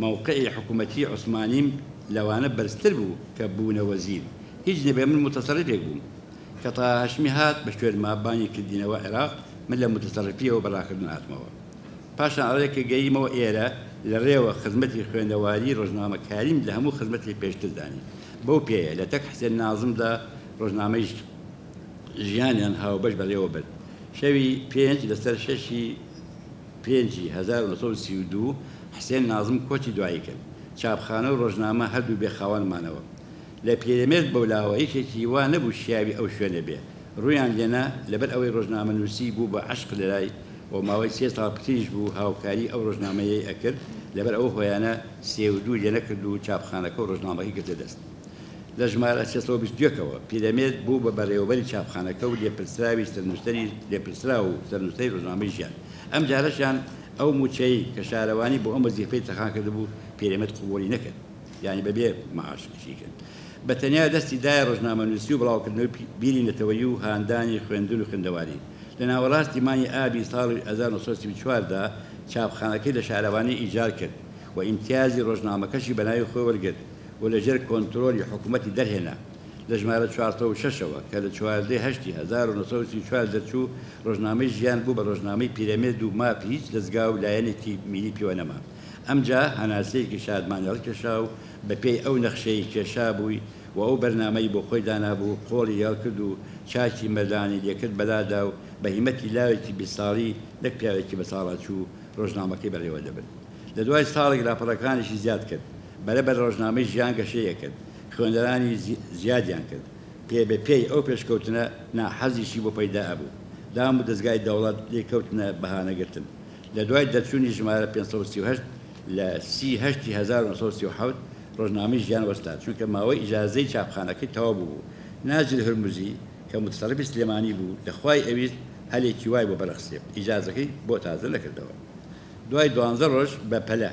مووقعی حکوومەتی عوسمانیم لەوانە بەرزتر بوو کە بوونە وەزیر هیچ نەبێ من متەسەڕیفێک بووم کە تا هەشمی هات بە شوێن مابانی کردینەوە عێراق من لە متەسەڕیفیەوە بەڕاکردن هاتمەوە پاشان ئەڵێکە گەیمەوە ئێرە لە ڕێوە خزمەتی خوێندەواری ڕۆژنامەکاریم لە هەموو خزمەتی پێشتر دانی بەو پێیە لە تەک حسێن نازمدا ڕۆژنامەی ژیانیان هاوبەش بەڕێوە برد شەوی 5 لەسەر 1932 حسێن نازم کۆچی دوایی کرد چاپخانە و ڕۆژنامە هەردوو بێ خاوەنمانەوە لە پێرەمێرد بەولاوە هیچێکی وا نەبوو شیاوی ئەو شوێنە بێ ڕوویان لێنا لەبەر ئەوەی ڕۆژنامە نووسی بوو بە عشق لەلای و ماوەی 3 ساڵ پتیش بوو هاوکاری ئەو ڕۆژنامەیە ئەکرد لەبەر ئەو هۆیانە سێودوو لێ نەکرد و چاپخانەکە و ڕۆژنامەکەی گرتە دەست لە ژمارە 322ەوە پیرەمێرد بوو بە بەڕێوەبەری چاپخانەکە و لێپرسراوی لێپرسرا و سەرنووسەری ڕۆژنامەی ژیان ئەم جارەشان ئەو موچەی کە شارەوانی بۆ ئەم وەزیفەی تەخان کردبوو پێرەمەت قبولی نەکرد یعنی بەبێ معاشی کرد بە تەنیا دەستی دایە ڕۆژنامەنووسی و بڵاوکردنەوەی بیری نەتەوەیی و هاندانی خوێندن و خوێندەواری لە ناوەڕاستی مانی ئابی ساڵی 1940دا چاپخانەکەی لە شارەوانی ئیجار کرد و ئیمتیازی ڕۆژنامەکەشی بەناوی خۆی وەرگرت و لەژێر کۆنتترۆلی حکوومەتی دەرهێنا لە ژمارە 406ەوە کە لە 1940 دەرچوو ڕۆژنامەی ژیان بوو بە ڕۆژنامەی پیرەمێرد و ماپی هیچ دەستگا و لایەنێکی میلی پێوە نەما ئەمجا هەناسەیەکی شادمانیەڵ کێشا و بە پێی ئەو نەخشەی کێشا بووی و ئەو بەرنامەی بۆ خۆی دانابوو قۆڵی یاڵکرد و چاکی مەدانی لێکرد بەلادا و بە هیمەتی لاوێکی بیساڵی نەک پیاوێکی بە ساڵات چوو ڕۆژنامەکەی بەڕێوە دەبن لە دوای ساڵێک لاپەڕەکانیشی زیاد کرد بەرەبەر ڕۆژنامەی ژیان گەشەیە کرد خوێندەرانی زیادیان کرد پێ پێی ئەو پێشکەوتنە ناحەزیشی بۆ پەیدا ئەبوو دام و دەستگای دەوڵەت لێکەوتنە بەهانەگرتن لە دوای دەرچوونی ژمارە 538 لە 1970 ڕۆژنامەی ژیان وەستا چونکە ماوەی ئیجازەی چاپخانەکەی تەواو بوو ناجل هەرموزی کە متسەڕفی سلێمانی بوو لەخوای ئەویست هەلێکی وای بۆ بەرەخسێ ئیجازەکەی بۆ تازە نەکردەوە دوای 12 ڕۆژ بە پەلە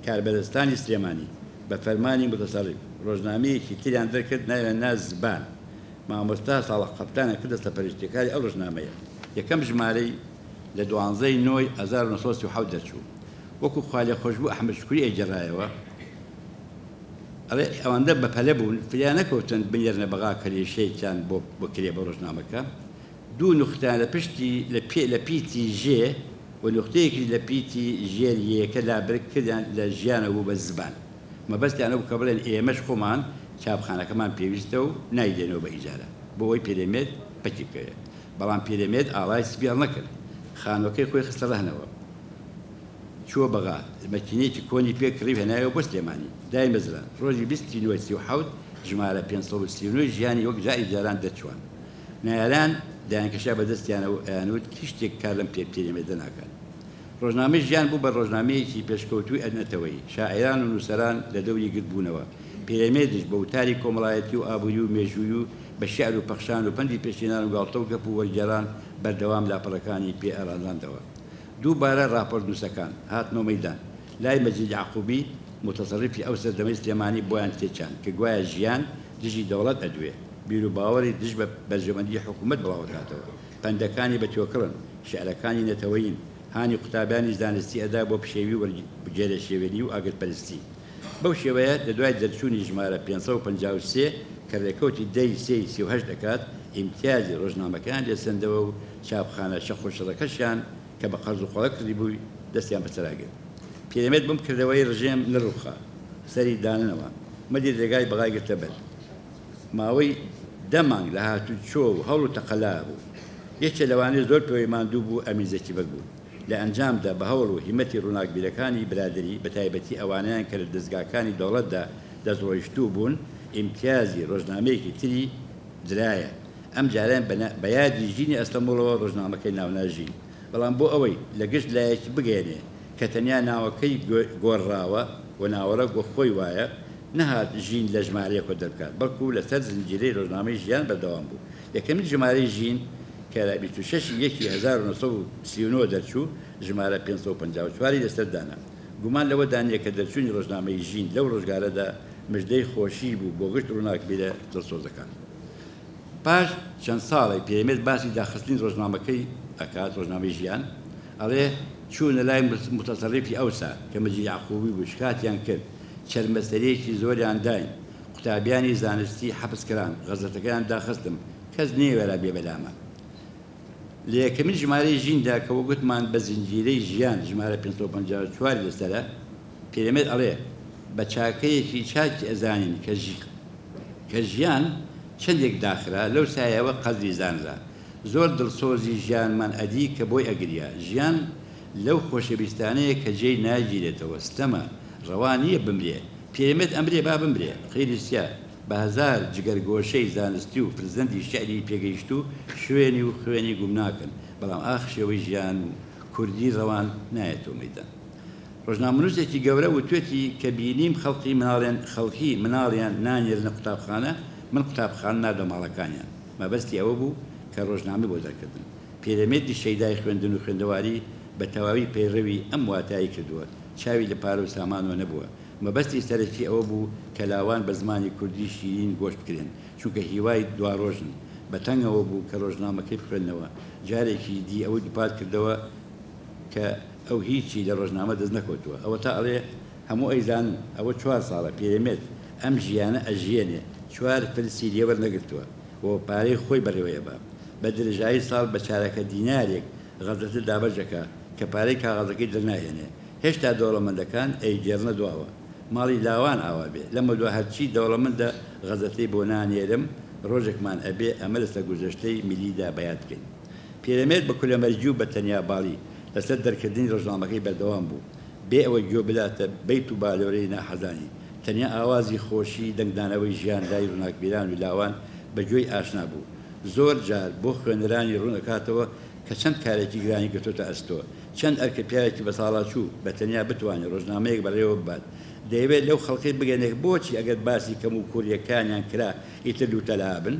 کاربەدەستانی سلێمانی بە فەرمانی متسەڕف ڕۆژنامەیەکی تریان دەرکرد ناوێننا زبان مامۆستا ساڵح قەپتانە کردە سەپەرشتەکاری ئەو ڕۆژنامەیە یەکەم ژمارەی لە 12 نۆی 1970 دەرچوو وەکو خاڵێ خۆشببوو ئەحمەد شکوری ئەیجێڕایەوە ئەڵێ ئەوەندە بەپەلە بوون فریان نەکەوتن بنێرنە بەغا کەلێشەیەکیان بۆ کرێ بە ڕۆژنامەکە دوو نوختان لە پشتی لە پیتی ژێ و نوختەیەکی لە پیتی ژێر یەکە لابرک کردیان لە ژیانە بوو بە زبان مەبەستیانە بوو کە بڵێن ئێمەش خۆمان چاپخانەکەمان پێویستە و نایدێنەوە بە ئیجارە بۆ ئەوی پێرەمێرد پەکی بکەوێت بەڵام پێرەمێرد ئاڵای سپیاڵ نەکرد خانۆکەی خۆی خستە ڕەهنەوە چووە بەغا مەکینەیەکی کۆنی پێ کڕی هێنایەوە بۆ سلێمانی دای مەزران ڕۆژی 29 ژمارە 539 ژیانی وەک جاری جاران دەرچوان نایالان دایانکەشا بەدەستیانەوە ئەیانوت هیچ شتێک کار لەم پێرەمێردە ناکات ڕۆژنامەی ژیان بوو بە ڕۆژنامەیەکی پێشکەوتوی ئەدنەتەوەی شاعران و نووسەران لە دەوری گرتبوونەوە پێرەمێردش بە وتاری کۆمەڵایەتی و ئابووری و مێژووی و بە شیعر و پەخشان و پەندی پێشێنان و گاڵتە و گەپ و وەرگێڕان بەردەوام لاپەڕەکانی پێ ئەڕانداندەوە دووبارە راپۆرت نووسەکان هاتنەوە مەیدان لای مەجید یعقوبی متەسەڕفی ئەو سەردەمەی سلێمانی بۆیان تێچان کە گوایە ژیان دژی دەوڵەت ئەدوێ بیر و باوەڕی دژ بە بەرژەوەندی حکوومەت بڵاوکاتەوە پەندەکانی بەتیۆکڕن شعرەکانی نەتەوەین هانی قوتابیانی زانستی ئەدا بۆ پشێوی و جێرە شێوێنی و ئاگرپەرستی بەو شێوەیە لە دوای دەرچوونی ژمارە 553 کە ڕێکەوتی دەی 38 دەکات ئیمتیازی ڕۆژنامەکان لێسەندەوە و چاپخانە شەخۆشەڕەکەشیان کە بە قەرز و خۆڵە کردی بووی دەستیان بەسەراگرت پێرەمێرد بم کردەوەی ڕژێم نەڕووخا سەری داننەوە مەدی ڕێگای بەغای گرتە بەر ماوەی دەمانگ لە هاتوو چۆ و هەوڵ و تەقەلا بوو یەکێ لەوانەیە زۆر پێوەی ماندوو بوو ئەمیزەکی بەربوو لە ئەنجامدا بە هەوڵ و هیمەتی ڕووناکبیرەکانی برادری بە تایبەتی ئەوانیان کە لە دەستگاکانی دەوڵەتدا دەستڕۆیشتوو بوون ئیمتیازی ڕۆژنامەیەکی تری درایە ئەم جاران بە یادی ژینی ئەستەمبوڵەوە ڕۆژنامەکەی ناوناژین بەڵام بۆ ئەوەی لە گشت لایەکی بگەێنێ کە تەنیا ناوەکەی گۆڕاوە و ناوەڕە گۆ خۆی وایە نەهات ژین لە ژمارەیەکۆ دەرکات بەڵکو لەسەر زنجیرەی ڕۆژنامەی ژیان بەردەوام بوو یەکەمی ژمارەی ژین کە لە 26/1939 دەرچوو ژمارە 554 لەسەردانا گومان لەوە دانیە کە دەرچوونی ڕۆژنامەی ژین لەو ڕۆژگارەدا مژدەی خۆشی بوو بۆ گشت ڕووناکبیرە دڵسۆزەکان پاش چەند ساڵی پێرەمێرد باسی داخستنی ڕۆژنامەکەی ئەکات ڕۆژنامەی ژیان ئەڵێ چوونە لای متەسەڕفی ئەوسا کە مەجید یعقوبی بوو شکاتیان کرد چەرمەسەرێکی زۆریان داین قوتابیانی زانستی حەبس کران غەزەتەکەیان داخستم کەس نێوێرا بێبەلامە لە یەکەمین ژمارەی ژیندا کە وەگوتمان بە زنجیرەی ژیان ژمارە 554 لەسەرە پێرەمێرد ئەڵێ بە چاکەیەکی چاکی ئەزانین کە ژیان چەندێک داخرا لەو سایەوە قەدری زانرا زۆر دڵسۆزی ژیانمان ئەدی کە بۆی ئەگریا ژیان لەو خۆشەویستانەیە کە جێی ناگیرێتەوە ستەمە ڕەوا نییە بمرێ پێرەمێرد ئەمرێ با بمرێ خەیرسیا بە هەزار جگەرگۆشەی زانستی و پرزەندی شعری پێگەیشت و شوێنی و خوێنی گوم ناکەن بەڵام ئاخشەوەی ژیان و کوردی ڕەوان نایەتەوە مەیدان ڕۆژنامەنووسێکی گەورە و توێتی کە بینیم خەڵکی مناڵیان نانێرنە قوتابخانە من قوتابخانە نادە ماڵەکانیان مەبەستی ئەوە بوو کە ڕۆژنامە بۆ دەرکردن پێرەمێردی شەیدای خوێندن و خوێندەواری بە تەواوی پەیڕەوی ئەم واتایی کردووە چاوی لە پارە و سامانەوە نەبووە مەبەستی سەرەکی ئەوە بوو کە لاوان بە زمانی کوردی شیرین گۆشت بکرێن چونکە هیوای دوا ڕۆژن بە تەنگەوە بوو کە ڕۆژنامەکەی بخوێنەوە جارێکی دی ئەوەی دووپات کردەوە کە ئەو هیچی لە ڕۆژنامە دەست نەکەوتووە ئەوە تا ئەڵێ هەموو ئەیزانن ئەوە 4 ساڵە پێرەمێت ئەم ژیانە ئەژیێنێ 4 فلسی لێوەر نەگرتووە و پارەی خۆی بەڕێوەیە بە درێژایی ساڵ بە چارەکە دینارێک غەزەتە دابەجەکە کە پارەی کاغەزەکەی دەرناهێنێ هێشتا دەوڵەمەندەکان ئەیگێڕنە دواوە ماڵی لاوان ئاوا بێ لەمە دو هەرچی دەوڵەمەندە غەزەتەی بۆ نانێرم ڕۆژێکمان ئەبێ ئەمە لەسەر گوزەشتەی میلیدا بەیاد بکەین پێرەمێت بە کولەمەرجی و بە تەنیا باڵی لەسەر دەرکردنی ڕۆژنامەکەی بەردەوام بوو بێ ئەوە گوێ بداتە بەیت و بالۆرەی ناحەزانی تەنیا ئاوازی خۆشی دەنگدانەوەی ژیاندای ڕووناکبیران و لاوان بەگوێی ئاشنا بوو زۆر جار بۆ خوێنەرانی ڕوونەکاتەوە کە چەند کارێکی گرانی گرتوتە ئەستۆ چەند ئەرکە پیاوێکی بە ساڵاچوو بە تەنیا بتوانێت ڕۆژنامەیەک بەڕێوە ببات دەیەوێت لەو خەڵقی بگەنێک بۆچی ئەگەر باسی کەم و کووریەکانیان کرا ئیتر دووتەلابن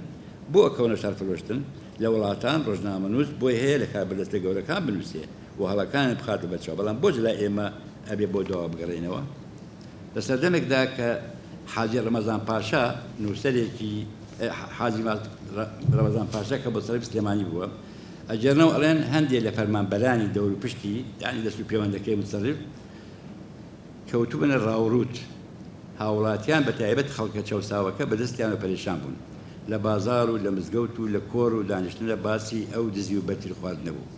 بۆ ئەکەونە شارفرۆشتن لە وڵاتان ڕۆژنامە نووس بۆی هەیە لە کاربەدەستە گەورەکان بنووسێ و هەڵەکانت بخاتە بەرچاو بەڵام بۆ لای ئێمە ئەبێ بۆ داوا بگەڕێنەوە لە سەردەمێکدا کە حاجی ڕەمەزان پاشا نووسەرێکی حاجی ڕەمەزان پاشا کە بۆ سەرف سلێمانی بووە ئەجێرنەوە ئەڵێن هەندێک لە فەرمانبەرانی دەور و پشتی یعنی دەست و پەیوەندەکەی متصرف کەوتوبنە ڕاوڕوت هاوڵاتیان بە تایبەت خەڵکە چەوساوەکە بەدەستیان و پەرێشان بوون لە بازار و لە مزگەوت و لە کۆر و دانیشتنە باسی ئەو دزی و بەتیر خواردنە بوو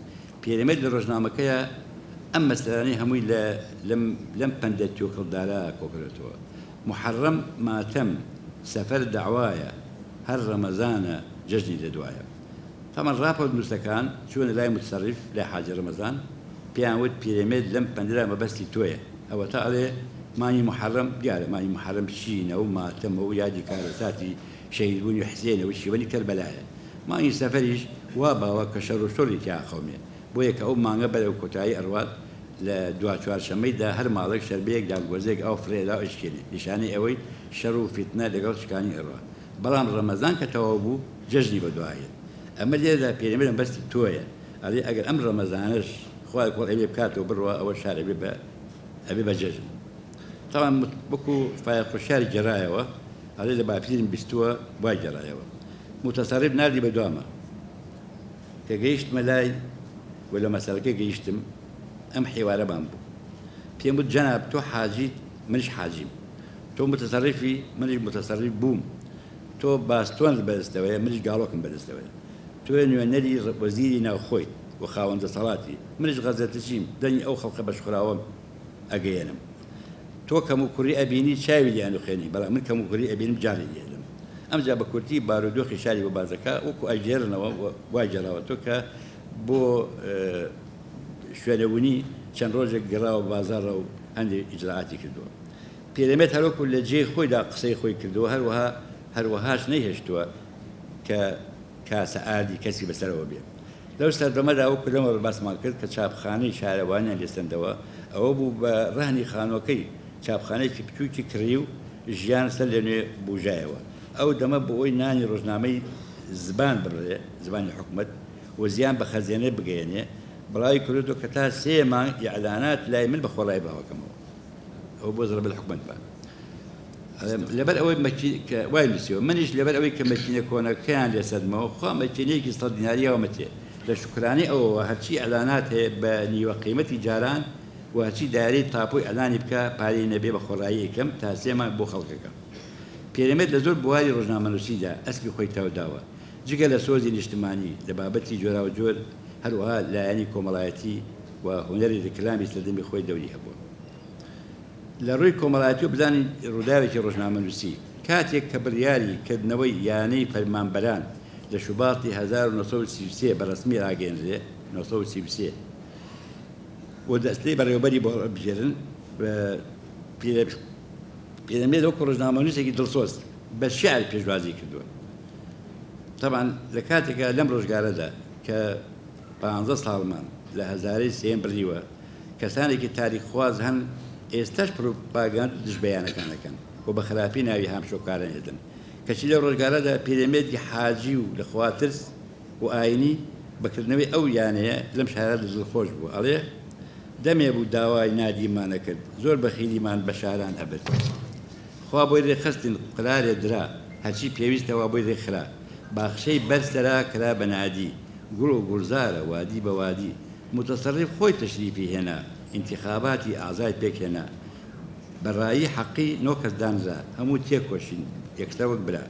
پێرەمێت لە ڕۆژنامەکەیە ئەم مەسلانەی هەمووی لەم پەندە تۆکڵدارە کۆکرێتەوە محەڕەم ماتەم سەفەر داوایە هەر ڕەمەزانە جەژنی دەدوایە تەمەن ڕاپۆرت نووسەکان چوونە لای متصرف لای حاجی ڕەمەزان پێیان وت پێرەمێت لەم پەندرا مەبەستی تۆیە ئەوە تا ئەڵێ مانی محەڕەم دیارە مانی محەڕەم چینە و ماتەمە و یادی کارەساتی شەهیدبوونی حسێنە و شیوەنی کەربەلایە مانی سەفەریش وا باوە کە شەڕ و شۆڕی تیا خەومێ بۆ یەکە ئەو مانگە بەرەو کۆتایی ئەڕوات لە دوا چوارشەمەیدا هەر ماڵێک شەربەیەک داگۆزێک ئەو فرێدا ئەشکێنێ نیشانەی ئەوەی شەڕ و فیتنە لەگەڵ شکانی ئەڕوا بەڵام ڕەمەزان کە تەواو بوو جەژنی بەدوایە ئەمە لێرەدا پێرەمێت بەستی تۆیە ئەڵێ ئەگەر ئەم ڕەمەزانش خوای کۆڵ ئەبێ بکاتەوە بڕوە ئەوە شار ئەبێ بە جەژن تەوان وەکو فایەخۆشیاری گەڕایەوە ئەڵێ لە باپیرم بیستووە وای گەڕایەوە متەسەرریف نردی بە دوامە کە گەیشتمە لای و لە مەسەلەکە گەیشتم ئەم حیوارەمان بوو پێم وت جەناب تۆ حاجیت منش حاجیم تۆ متەسەرریفی منش متەسەرریف بووم تۆ باستۆن بەدەستەوەیە منش گاڵۆکم بەدەستەوەیە تۆ نوێنەری وەزیری ناوخۆیت و خاوەندە سەڵاتی منش غەزەتەچیم دەنی ئەو خەڵقە بەشخراوەم ئەگەیەنم تۆ کەم و کوڕی ئەبینی چاوی لیان و خوێنی بەڵام من کەم و کوڕی ئەبینم جاری لێدم ئەمجا بە کورتی بارودۆخی شاری بۆ بازەکە وەکو ئەژێرنەوە وای جێراوە تۆ کە بۆ شوێنەبوونی چەند ڕۆژێک گەڕاوە بازارڕە و هەندێک ئیجراعاتی کردووە پێرەمێت هەروەکو لە جێ خۆیدا قسەی خۆی کردووە هەروەهاش نەیهێشتووە کە کاسە ئاردی کەسی بەسەرەوە بێ لەو سەردەمەدا ئەو لەمە باسمان کرد کە چاپخانەی شارەوانیان لێستەندەوە ئەوە بوو بە ڕەهنی خانۆکەی چاپخانەیەکی بچووکی کڕی و ژیان سەر لێنوێ بوژایەوە ئەو دەمە بۆ ئەوی نانی ڕۆژنامەی زبان بڕێ زبانی حکومت و زیان بە خەزیێنێ بگەێنێ بڵاوی کردو کە تا 3 مانگ ئیعلانات لای من بە خۆڵای باوەکەمەوە ئەو بۆ زەربەل حکومت بە لەبەر ئەوەی وای نووسیەوە منیش لەبەر ئەوەی کە مەکینە کۆنەکەیان لێسەدمەوە خوا مەکینەیەکی 100 دیناریەوە مەتێ لە شکرانی ئەوەوە هەرچی ئەلانات هەیە بە نیوە قیمەتی جاران و هەرچی داری تاپۆی ئەلانی بکە پارەی نەبێ بە خۆڕایی یەکەم تا 3 مانگ بۆ خەڵکەکە پێرەمێت لە زۆر بواری ڕۆژنامەنووسیدا ئەسپی خۆی تاوداوە جگە لە سۆزی نیشتمانی لە بابەتی جۆراوە جۆر هەروەها لایەنی کۆمەڵایەتی و هونەری ڕێکلامی سەردەمی خۆی دەوری هەبووە لە ڕووی کۆمەڵایەتی و بزانین ڕووداوێکی ڕۆژنامەنووسی کاتێک کە بڕیاری کردنەوەی یانەی فەرمانبەران لە شوباتی 1933 بەڕسمی ڕاگەیەنرێ 1933 و دەستەی بەڕێوەبەری بۆ بژێرن پێرەمێت وەکو ڕۆژنامەنووسێکی دڵسۆز بە شیعر پێشوازی کردووە طبعاً لە کاتێکە لەم ڕۆژگارەدا کە 15 ساڵمان لە هەزارەی سێم بڕیوە کەسانێکی تاریخخواز هەن ئێستاش پروپاگاند دژبەیانەکانەکەن و بە خراپی ناوی هامشۆکاران هێدن کەچی لە ڕۆژگارەدا پێرەمێتی حاجی و لە خواترس و ئاینی بەکردنەوەی ئەو یانەیە لەم شارە دڵخۆش بوو ئەڵێ دەمێ بوو داوای نادیمانە کرد زۆر بەخیلیمان بە شاران ئەبد خوا بۆی ڕێخستن قرارێ درا هەرچی پێویستەوە بۆی ڕێکخرا باخشەی بەرسەرا کرا بە نادی گوڵ و گوڵزارە وادی بە وادی متەسەڕیف خۆی تەشریفی هێنا انتخاباتی ئازای پێکهێنا بەڕایی حەقی نۆ کەس دانرا هەموو تێکۆشین یەکسەر وەک برا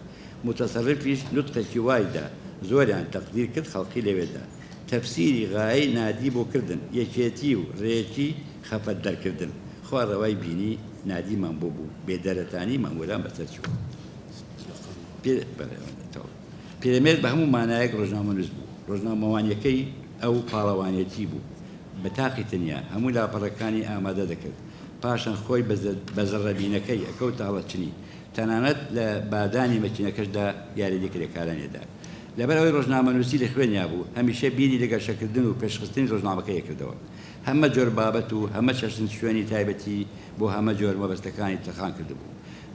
متەسەڕیفیش نوتقێکی وایدا زۆریان تەقدیر کرد خەڵقی لەوێدا تەفسیری غایەی نادی بۆ کردن یەکێتی و ڕێکی خەفەت دەرکردن خوا ڕەوای بینی نادیمان بۆ بوو بێدەرەتانی مامۆران بەسەر چوو پێرەمێرد بە هەموو مانایەک ڕۆژنامەنووس بوو ڕۆژنامەوانیەکەی ئەو پاڵەوانێتی بوو بە تاقی تەنیا هەموو لاپەڕەکانی ئامادە دەکرد پاشان خۆی بە زەڕەبینەکەی ئەکەوت تاڵەچنی تەنانەت لە بادانی مەکینەکەشدا یاریدەکرێکارانێدا لەبەر ئەوەی ڕۆژنامەنووسی لە خوێنیا بوو هەمیشە بینی لەگەشەکردن و پێشخستنی ڕۆژنامەکەی کردەوە هەمە جۆر بابەت و هەمە چەشن شوێنی تایبەتی بۆ هەمە جۆر مەبەستەکانی تەخان کردبوو